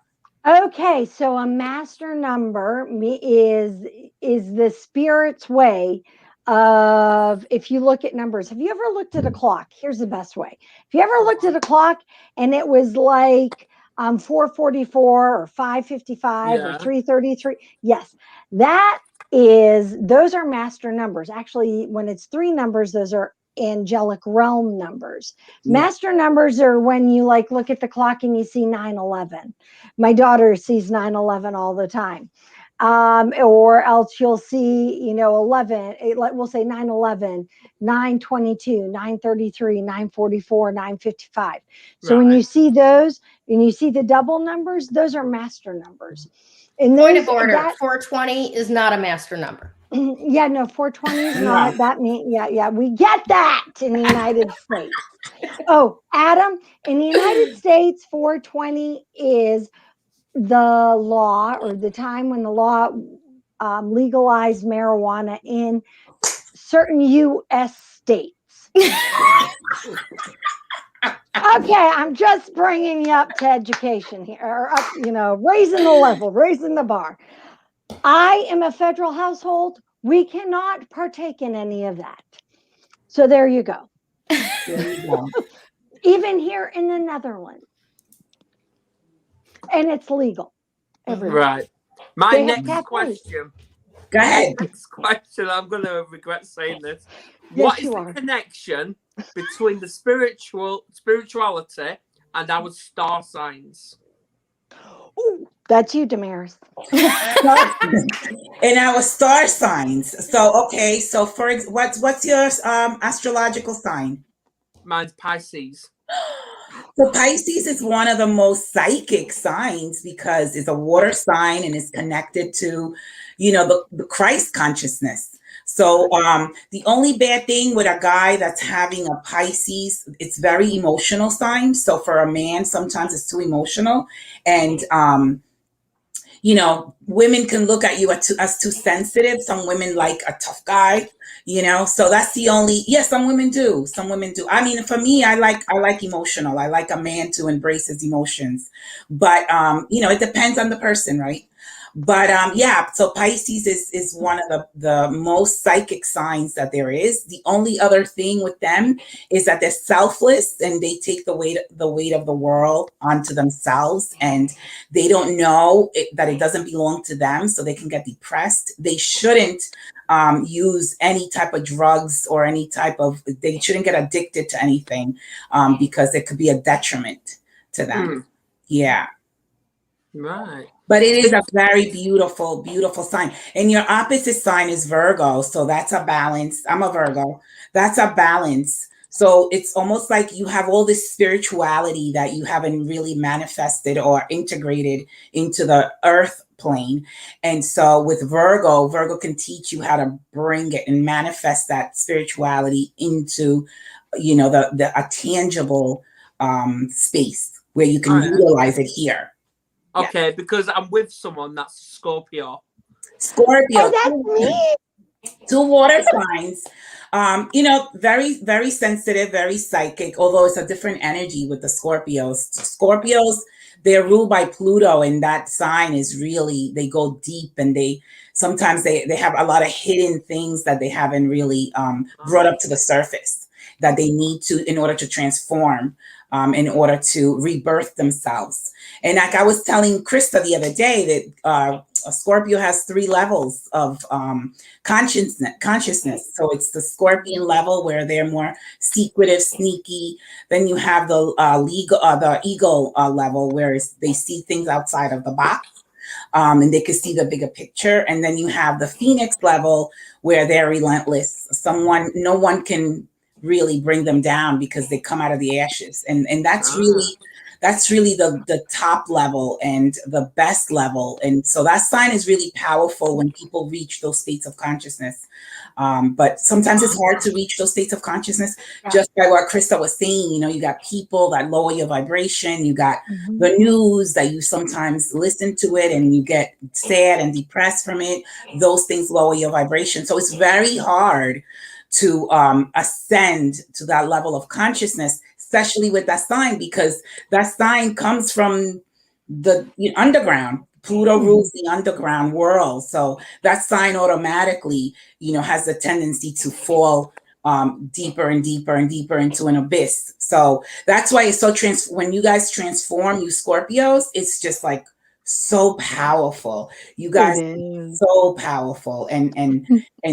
Okay, so a master number is the spirit's way of, if you look at numbers. Have you ever looked at a clock? Here's the best way. If you ever looked at a clock and it was like 4:44 or 5:55 or 3:33, yes, those are master numbers. Actually, when it's three numbers, those are angelic realm numbers. Master numbers are when you like look at the clock and you see 9/11. My daughter sees 9/11 all the time. Or else you'll see, 11, we'll say 9/11, 9/22, 9/33, 9/44, 9:55. So when you see those, and you see the double numbers, those are master numbers. And point of order, 420 is not a master number. Yeah, no, 420 is not. That means, yeah, we get that in the United States. Oh, Adam, in the United States, 420 is the law, or the time when the law legalized marijuana in certain U.S. states. Okay, I'm just bringing you up to education here, or up, raising the level, raising the bar. I am a federal household. We cannot partake in any of that. So there you go. Even here in the Netherlands. And it's legal everywhere. Right. My next question. Go ahead. Next question. I'm going to regret saying this. Yes, what is the connection between the spirituality and our star signs? Ooh, that's you, Damaris. And our star signs. So, okay. So, what's your astrological sign? Mine's Pisces. So Pisces is one of the most psychic signs because it's a water sign and it's connected to, the Christ consciousness. So the only bad thing with a guy that's having a Pisces, it's very emotional sign. So for a man, sometimes it's too emotional. And, women can look at you as too sensitive. Some women like a tough guy, so that's the only, some women do. Some women do. I mean, for me, I like emotional. I like a man to embrace his emotions, but, it depends on the person, right? But so Pisces is one of the most psychic signs that there is. The only other thing with them is that they're selfless and they take the weight of the world onto themselves, and they don't know that it doesn't belong to them, so they can get depressed. They shouldn't use any type of drugs or they shouldn't get addicted to anything because it could be a detriment to them. Yeah. Right. But it is a very beautiful, beautiful sign. And your opposite sign is Virgo. So that's a balance. I'm a Virgo. That's a balance. So it's almost like you have all this spirituality that you haven't really manifested or integrated into the earth plane. And so with Virgo can teach you how to bring it and manifest that spirituality into, a tangible space where you can utilize it here. Okay, because I'm with someone that's Scorpio. Oh, that's me. Two water signs. Very, very sensitive, very psychic, although it's a different energy with the Scorpios. Scorpios, they're ruled by Pluto, and that sign is really, they go deep, and they have a lot of hidden things that they haven't really brought up to the surface that they need to in order to transform. In order to rebirth themselves. And like I was telling Krista the other day that a Scorpio has 3 levels of consciousness. So it's the Scorpion level where they're more secretive, sneaky. Then you have the eagle level where they see things outside of the box. And they can see the bigger picture. And then you have the Phoenix level where they're relentless. No one can really bring them down because they come out of the ashes. And that's really the top level and the best level. And so that sign is really powerful when people reach those states of consciousness. But sometimes it's hard to reach those states of consciousness, just by what Krista was saying. You know, you got people that lower your vibration. You got the news that you sometimes listen to it and you get sad and depressed from it. Those things lower your vibration. So it's very hard to ascend to that level of consciousness, especially with that sign, because that sign comes from the underground. Pluto rules the underground world. So that sign automatically, has a tendency to fall deeper and deeper and deeper into an abyss. So that's why it's so when you guys transform, you Scorpios, it's just like so powerful. You guys are so powerful and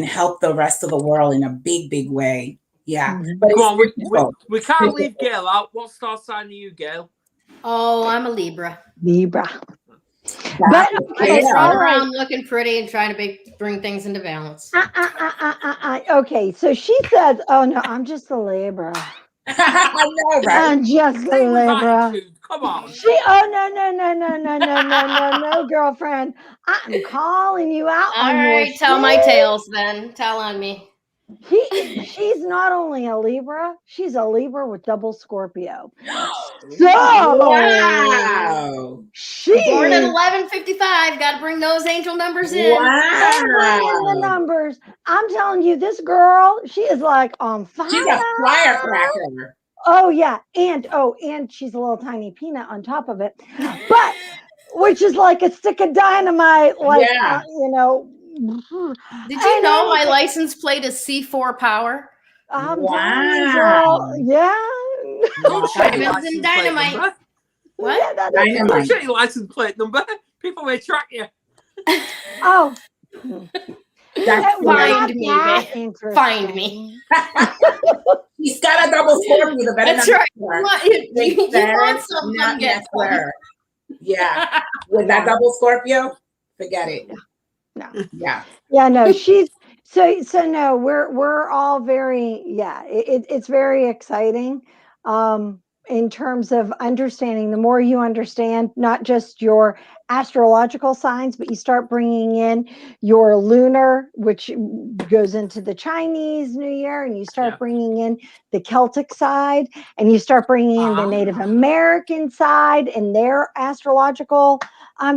help the rest of the world in a big, big way. Yeah. But come on, we can't leave Gayle out. What star sign are you, Gayle? Oh, I'm a Libra. But okay, all around looking pretty and trying to bring things into balance. Okay, so she says, "Oh no, I'm just a Libra." I know, right? I'm just a Libra. Come on. No, girlfriend. I'm calling you out. All right, tell my tales then. Tell on me. She's not only a Libra, she's a Libra with double Scorpio. So wow. She's born at 11:55. Got to bring those angel numbers in. Wow. The numbers. I'm telling you, this girl, she is like on fire. She's a firecracker. Oh yeah, and she's a little tiny peanut on top of it, but which is like a stick of dynamite. Like Did you know my license plate is C4 power? Wow. Yeah. Dynamite. What? Yeah, dynamite. Don't show your license plate number. People may track you. Oh. Find me. He's got a double Scorpio. The better. That's right. You want something, get her. Yeah. With that double Scorpio, forget it. No. Yeah. Yeah, no, she's so no, we're all very, it's very exciting. In terms of understanding, the more you understand not just your astrological signs, but you start bringing in your lunar, which goes into the Chinese New Year, and you start bringing in the Celtic side, and you start bringing in the Native American side and their astrological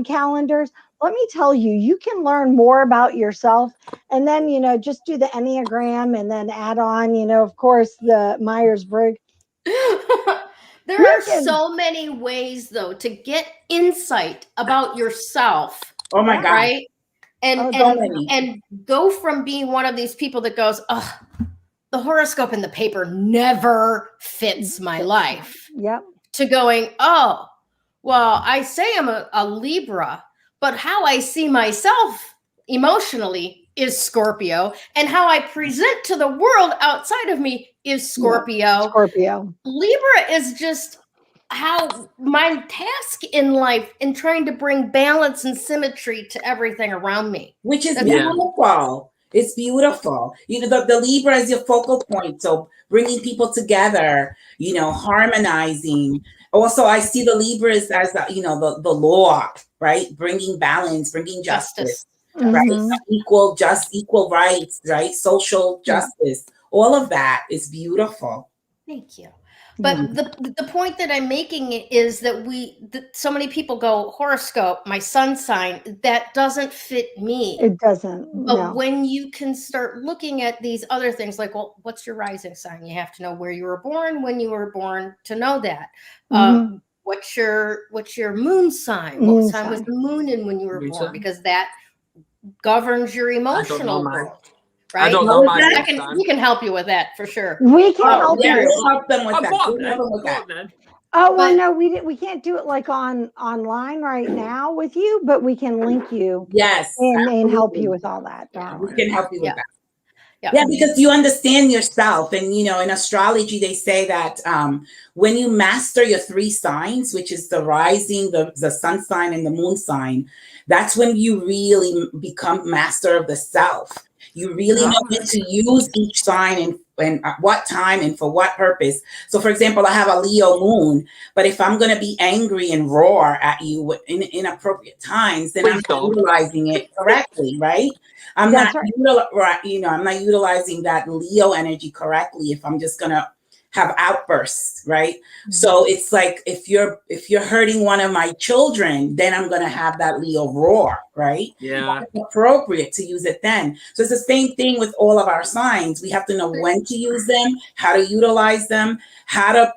calendars. Let me tell you, you can learn more about yourself, and then, just do the Enneagram and then add on, of course, the Myers-Briggs. There are so many ways, though, to get insight about yourself. Oh my God! Right, and go from being one of these people that goes, "Oh, the horoscope in the paper never fits my life." Yep. To going, "Oh, well, I say I'm a Libra, but how I see myself emotionally is Scorpio, and how I present to the world outside of me is Scorpio." Libra is just how my task in life in trying to bring balance and symmetry to everything around me. Which is beautiful. It's beautiful. The Libra is your focal point. So bringing people together, harmonizing. Also, I see the Libras as, the law, right? Bringing balance, bringing justice. Right? Equal rights, right? Social justice. All of that is beautiful. Thank you. But the point that I'm making is that so many people go, horoscope, my sun sign, that doesn't fit me. It doesn't. But when you can start looking at these other things, like, well, what's your rising sign? You have to know where you were born, when you were born, to know that. What's your moon sign? What time was the moon in when you were born? Because that governs your emotional world. Right? I don't know we can help you with that for sure. We can help you. We'll help them with that. Oh, well, no, we can't do it like online right now with you, but we can link you. Yes. And help you with all that. We can help you with that. Yeah, because you understand yourself. And, in astrology, they say that when you master your 3 signs, which is the rising, the sun sign, and the moon sign, that's when you really become master of the self. You really know when to use each sign and at what time and for what purpose. So, for example, I have a Leo moon, but if I'm going to be angry and roar at you in inappropriate times, then I'm not utilizing it correctly, right? I'm not utilizing that Leo energy correctly if I'm just going to have outbursts, right? So it's like if you're hurting one of my children, then I'm gonna have that Leo roar, right? Yeah. It's appropriate to use it then. So it's the same thing with all of our signs. We have to know when to use them, how to utilize them, how to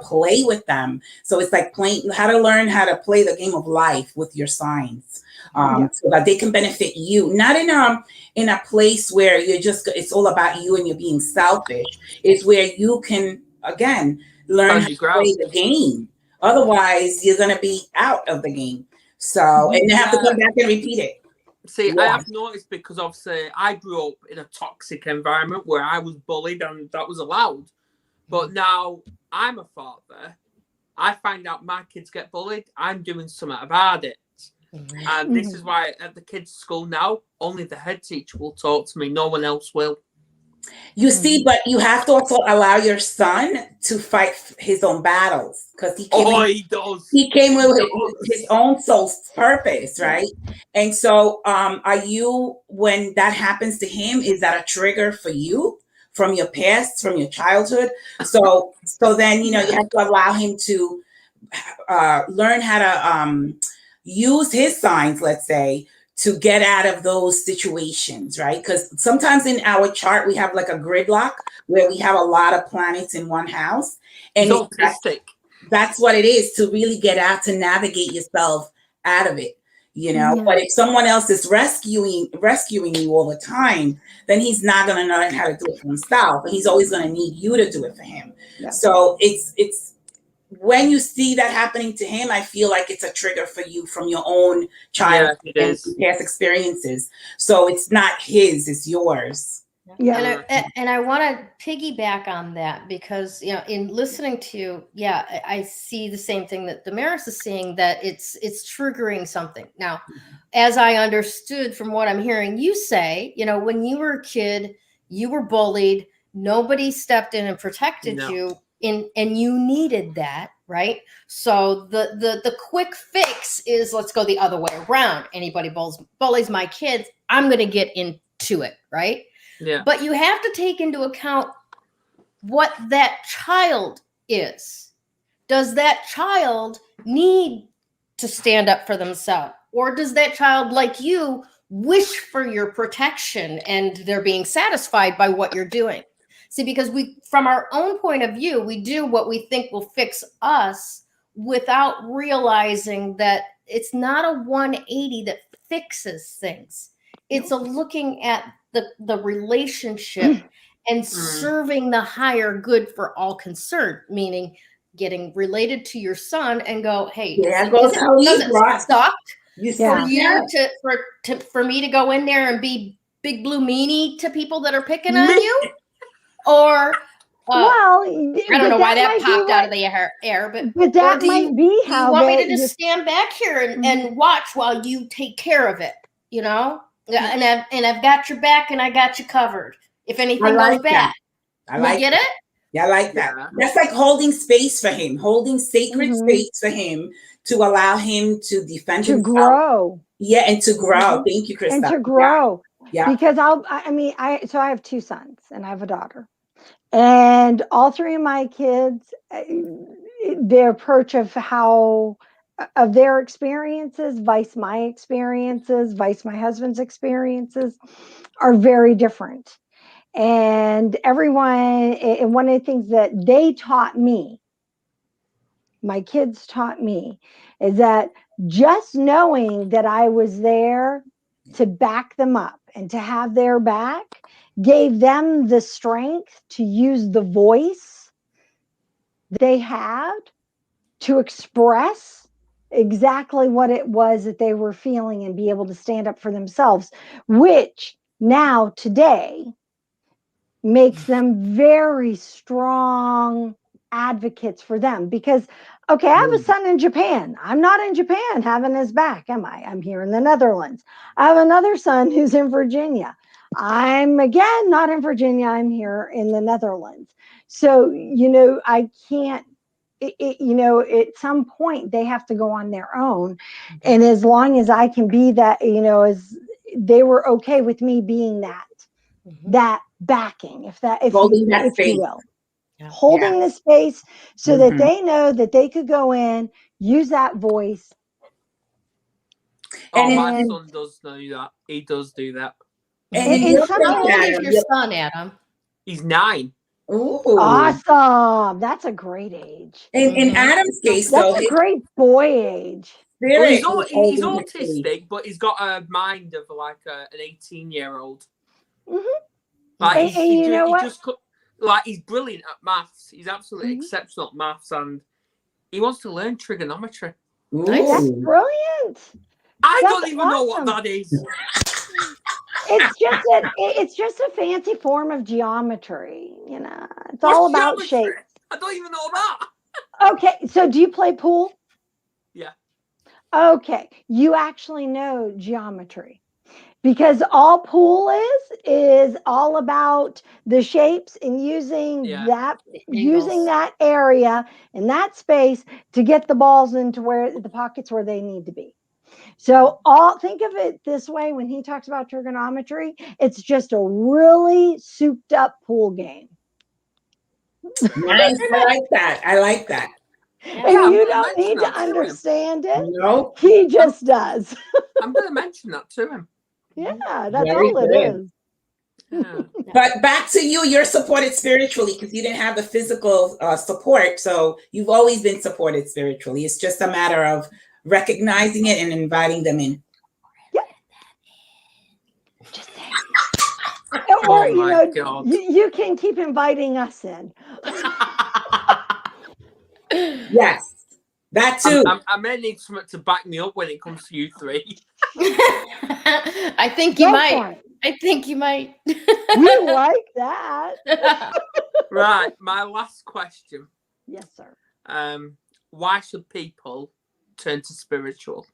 play with them. So it's like how to learn how to play the game of life with your signs. So that they can benefit you, not in a place where it's all about you and you're being selfish. It's where you can, again, learn how to play the game. Otherwise, you're going to be out of the game. So, and you have to come back and repeat it. See, I have noticed, because obviously I grew up in a toxic environment where I was bullied and that was allowed. But now I'm a father. I find out my kids get bullied. I'm doing something about it. And this is why at the kids' school now, only the head teacher will talk to me. No one else will. You see, but you have to also allow your son to fight his own battles, because he does. He came with his own soul's purpose, right? And so, are you, when that happens to him, is that a trigger for you from your past, from your childhood? So then you have to allow him to learn how to use his signs, let's say, to get out of those situations, right? Because sometimes in our chart, we have like a gridlock where we have a lot of planets in one house. And that's what it is, to really get out, to navigate yourself out of it, But if someone else is rescuing you all the time, then he's not going to learn how to do it for himself. And he's always going to need you to do it for him. Yeah. So it's when you see that happening to him, I feel like it's a trigger for you from your own child and past experiences. So it's not his, it's yours. Yeah. And I want to piggyback on that, because, in listening to you, I see the same thing that Damaris is seeing, that it's triggering something. Now, as I understood from what I'm hearing you say, when you were a kid, you were bullied, nobody stepped in and protected you. And you needed that, right? So the quick fix is, let's go the other way around. Anybody bullies my kids, I'm going to get into it, right? Yeah. But you have to take into account what that child is. Does that child need to stand up for themselves? Or does that child, like you, wish for your protection and they're being satisfied by what you're doing? See, because from our own point of view, we do what we think will fix us without realizing that it's not a 180 that fixes things. It's a looking at the relationship and serving the higher good for all concerned, meaning getting related to your son and go, hey, does it suck for me to go in there and be big blue meanie to people that are picking on you? Or I don't know why that popped out of the air, but that might be how. Do you want me to just stand back here and watch while you take care of it? And I've got your back and I got you covered if anything goes bad. You get it? Yeah, I like that. Yeah. That's like holding space for him, holding sacred space for him to allow him to defend himself. To grow. Yeah, and to grow. Thank you, Krista. And to grow. Yeah. Because I have two sons and I have a daughter. And all three of my kids, their approach of their experiences, vice my experiences, vice my husband's experiences, are very different. And one of the things that they taught me, my kids taught me, is that just knowing that I was there to back them up and to have their back gave them the strength to use the voice they had to express exactly what it was that they were feeling and be able to stand up for themselves, which now today makes them very strong advocates for them. Because, okay, I have a son in Japan. I'm not in Japan having his back, am I? I'm here in the Netherlands. I have another son who's in Virginia. I'm again not in Virginia. I'm here in the Netherlands. So, I can't, at some point they have to go on their own. And as long as I can be that, as they were okay with me being that backing, if Holding that you space. will. Holding the space so that they know that they could go in, use that voice. Oh, And my son does know that. He does do that. And in And your some- case, How old is Adam, your son, Adam? He's 9. ooh. Awesome. That's a great age. In Adam's case, though, That's a his great boy age. Well, spirit he's is he's holding the space. autistic, but he's got a mind of like an 18-year-old. Mhm. Like And you know he what? just like he's brilliant at maths. He's absolutely exceptional at maths, and he wants to learn trigonometry. Ooh. That's brilliant. I That's don't even know what awesome. that is. It's just a fancy form of geometry. It's What's all about geometry? shapes. I don't even know that. Okay, so do you play pool? Yeah. Okay, you actually know geometry. Because all pool is all about the shapes and using that area and that space to get the balls into where the pockets where they need to be. So think of it this way: when he talks about trigonometry, it's just a really souped up pool game. Nice. I like that. I like that. And you don't need to understand it. No. He just does. I'm going to mention that to him. Yeah, that's Very all it good. is. Yeah. But back to you, you're supported spiritually because you didn't have the physical support. So you've always been supported spiritually. It's just a matter of recognizing it and inviting them in. Yep. Just say. Oh Or, my God. you can keep inviting us in. Yes, that too. I may need something to back me up when it comes to you three. I think you might. I think you might. We like that. Right, my last question. Yes, sir. Why should people turn to spiritual?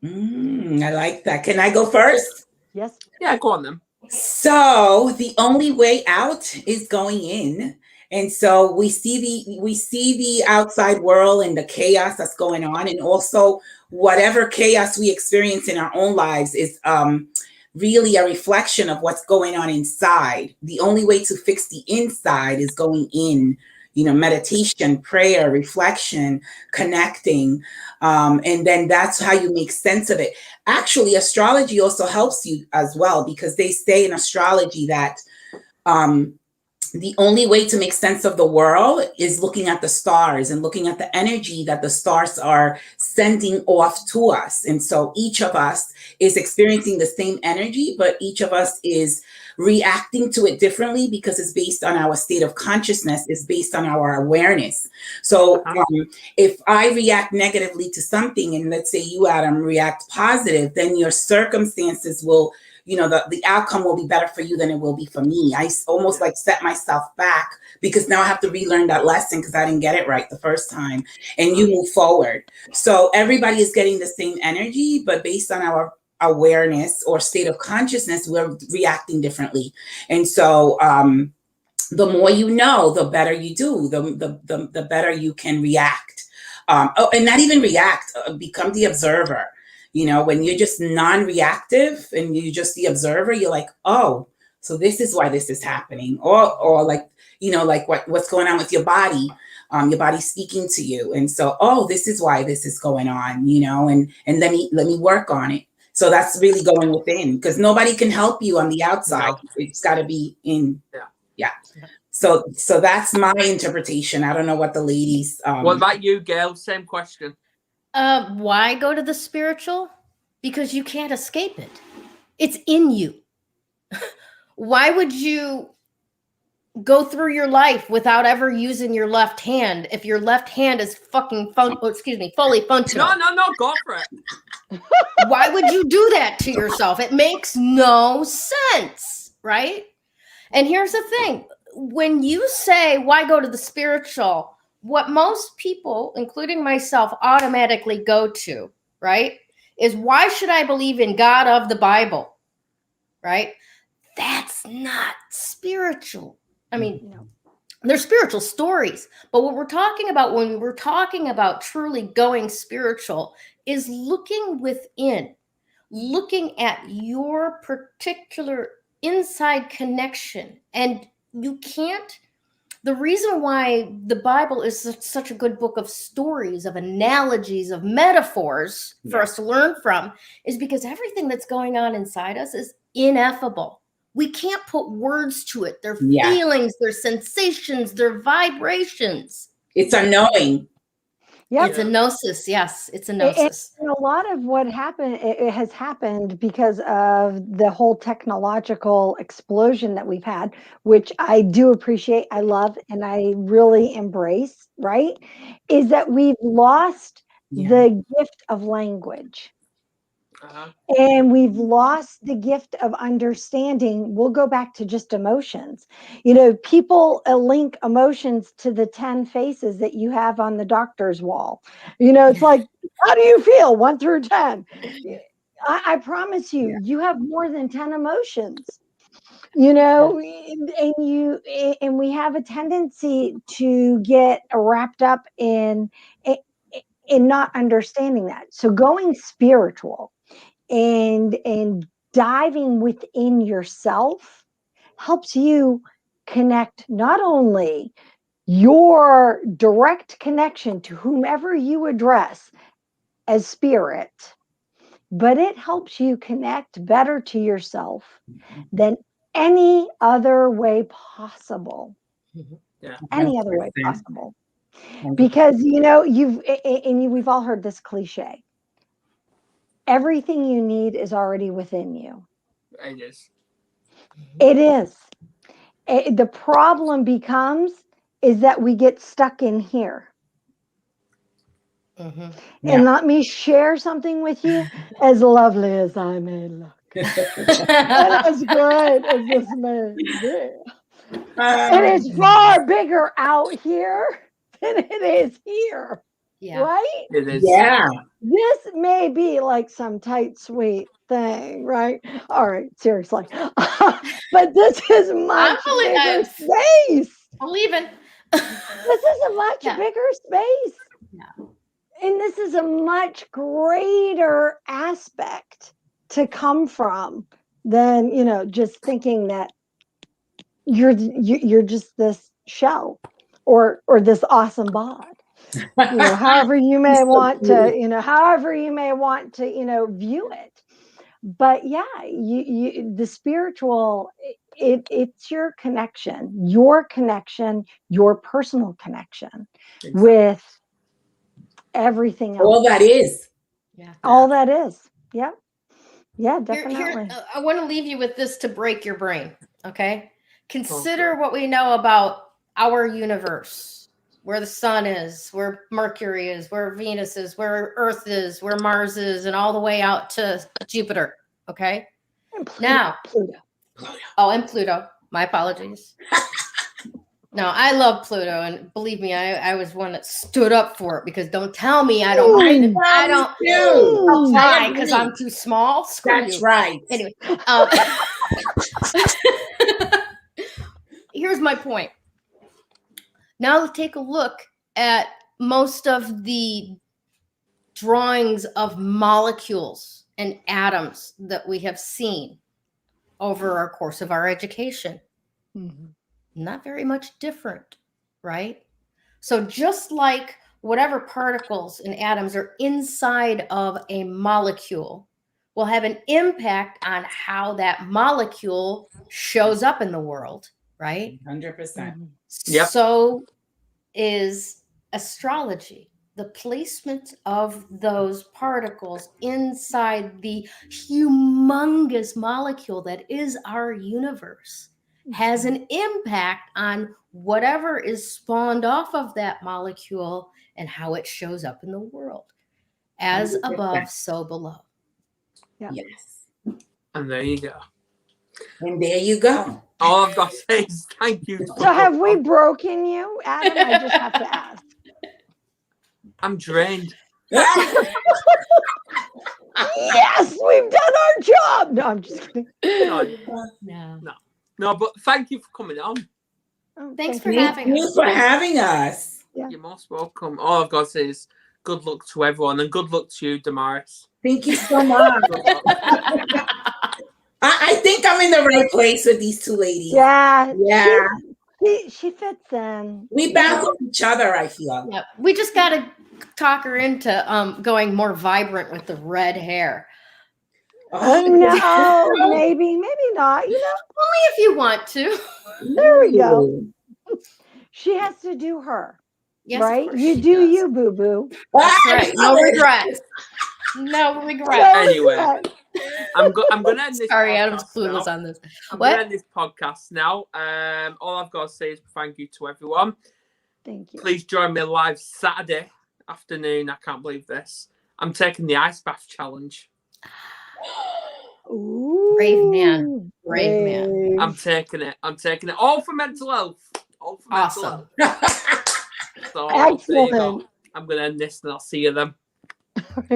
I like that. Can I go first? Yes. Yeah, go on then. So the only way out is going in. And so we see the outside world and the chaos that's going on, and also whatever chaos we experience in our own lives is really a reflection of what's going on inside. The only way to fix the inside is going in, meditation, prayer, reflection, connecting. And then that's how you make sense of it. Actually, astrology also helps you as well, because they say in astrology that the only way to make sense of the world is looking at the stars and looking at the energy that the stars are sending off to us. And so each of us is experiencing the same energy, but each of us is reacting to it differently because it's based on our state of consciousness, it's based on our awareness. So if I react negatively to something, and let's say you, Adam, react positive, then your circumstances will, the outcome will be better for you than it will be for me. I almost like set myself back because now I have to relearn that lesson because I didn't get it right the first time, and you move forward. So everybody is getting the same energy, but based on our awareness or state of consciousness, we're reacting differently. And so the more you know, the better you do, the better you can react. And not even react, become the observer. When you're just non-reactive and you're just the observer, you're like, oh, so this is why this is happening. Or like, like what's going on with your body. Your body's speaking to you. And so, oh, this is why this is going on, and let me work on it. So that's really going within, because nobody can help you on the outside. No. It's got to be in. Yeah. So that's my interpretation. I don't know what the ladies. What about you, Gayle? Same question. Why go to the spiritual? Because you can't escape it. It's in you. Why would you go through your life without ever using your left hand if your left hand is fully functional? No, go for it. Why would you do that to yourself? It makes no sense, right? And here's the thing. When you say, why go to the spiritual, what most people, including myself, automatically go to, right, is why should I believe in God of the Bible, right? That's not spiritual. I mean, No. they're spiritual stories, but what we're talking about when we're talking about truly going spiritual is looking within, looking at your particular inside connection. And you can't, the reason why the Bible is such a good book of stories, of analogies, of metaphors for us to learn from is because everything that's going on inside us is ineffable. We can't put words to it. They're feelings, they're sensations, they're vibrations. It's unknowing. Yep. It's a gnosis. Yes, it's a gnosis. And a lot of what happened, it has happened because of the whole technological explosion that we've had, which I do appreciate, I love, and I really embrace, right? Is that we've lost the gift of language. And we've lost the gift of understanding. We'll go back to just emotions. You know, people link emotions to the 10 faces that you have on the doctor's wall. You know, it's like, how do you feel? 1 through 10. I promise you, you have more than 10 emotions. You know, and we have a tendency to get wrapped up in not understanding that. So going spiritual and diving within yourself helps you connect not only your direct connection to whomever you address as spirit, but it helps you connect better to yourself than any other way possible. Any other way possible. Because, you know, we've all heard this cliche. Everything you need is already within you. It is. It is. The problem becomes is that we get stuck in here. And let me share something with you, as lovely as I may look. And as great as this may be. It is far bigger out here than it is here. Yeah. Right? It is. Yeah. This may be like some tight, sweet thing, right? All right, seriously. But this is much bigger space. I'm leaving. This is a much bigger space. Yeah. And this is a much greater aspect to come from than, you know, just thinking that you're just this shell or this awesome bod. You know, however you may want to, you know, view it. But yeah, the spiritual, it's your connection, your personal connection with everything else. All that is. Yeah. All that is. Yeah. Yeah, definitely. I want to leave you with this to break your brain. Okay. Consider what we know about our universe, where the sun is, where Mercury is, where Venus is, where Earth is, where Mars is, and all the way out to Jupiter. Okay. And Pluto, now, Pluto. Oh, and Pluto. My apologies. No, I love Pluto, and believe me, I was one that stood up for it because don't tell me I don't. I don't. I'll try because I'm too small. Screw That's you. right. Anyway, here's my point. Now take a look at most of the drawings of molecules and atoms that we have seen over our course of our education. Not very much different, right? So just like whatever particles and atoms are inside of a molecule will have an impact on how that molecule shows up in the world, right? 100%. Yep. So is astrology. The placement of those particles inside the humongous molecule that is our universe has an impact on whatever is spawned off of that molecule and how it shows up in the world. As 100%. above, so below. Yeah. Yes. And there you go. And there you go. All I've got to say is thank you. So have we broken you, Adam? I just have to ask. I'm drained. Yes, we've done our up. No, I'm just kidding. No, but thank you for coming on. Oh, Thanks thank for you. having Thank you for having us. Yeah. You're most welcome. All I've got to say is good luck to everyone and good luck to you, Damaris. Thank you so much. I think I'm in the right place with these two ladies. Yeah. Yeah. She fits in. We bounce off each other, I feel. Yeah, we just got to talk her into going more vibrant with the red hair. Oh no, maybe not. Only if you want to. There we go. She has to do her. Yes, right? of course You she do does. you, boo boo. That's right. No regrets. No regrets. No Anyway, regret. I'm going to end this. Sorry, Adam's podcast clueless now. on this. I'm What? going to end this podcast now. All I've got to say is thank you to everyone. Thank you. Please join me live Saturday afternoon. I can't believe this. I'm taking the ice bath challenge. Ooh, Brave man. Brave man. I'm taking it. All for mental health. All for Awesome. mental health. So, there you go. Excellent. I'm going to end this and I'll see you then.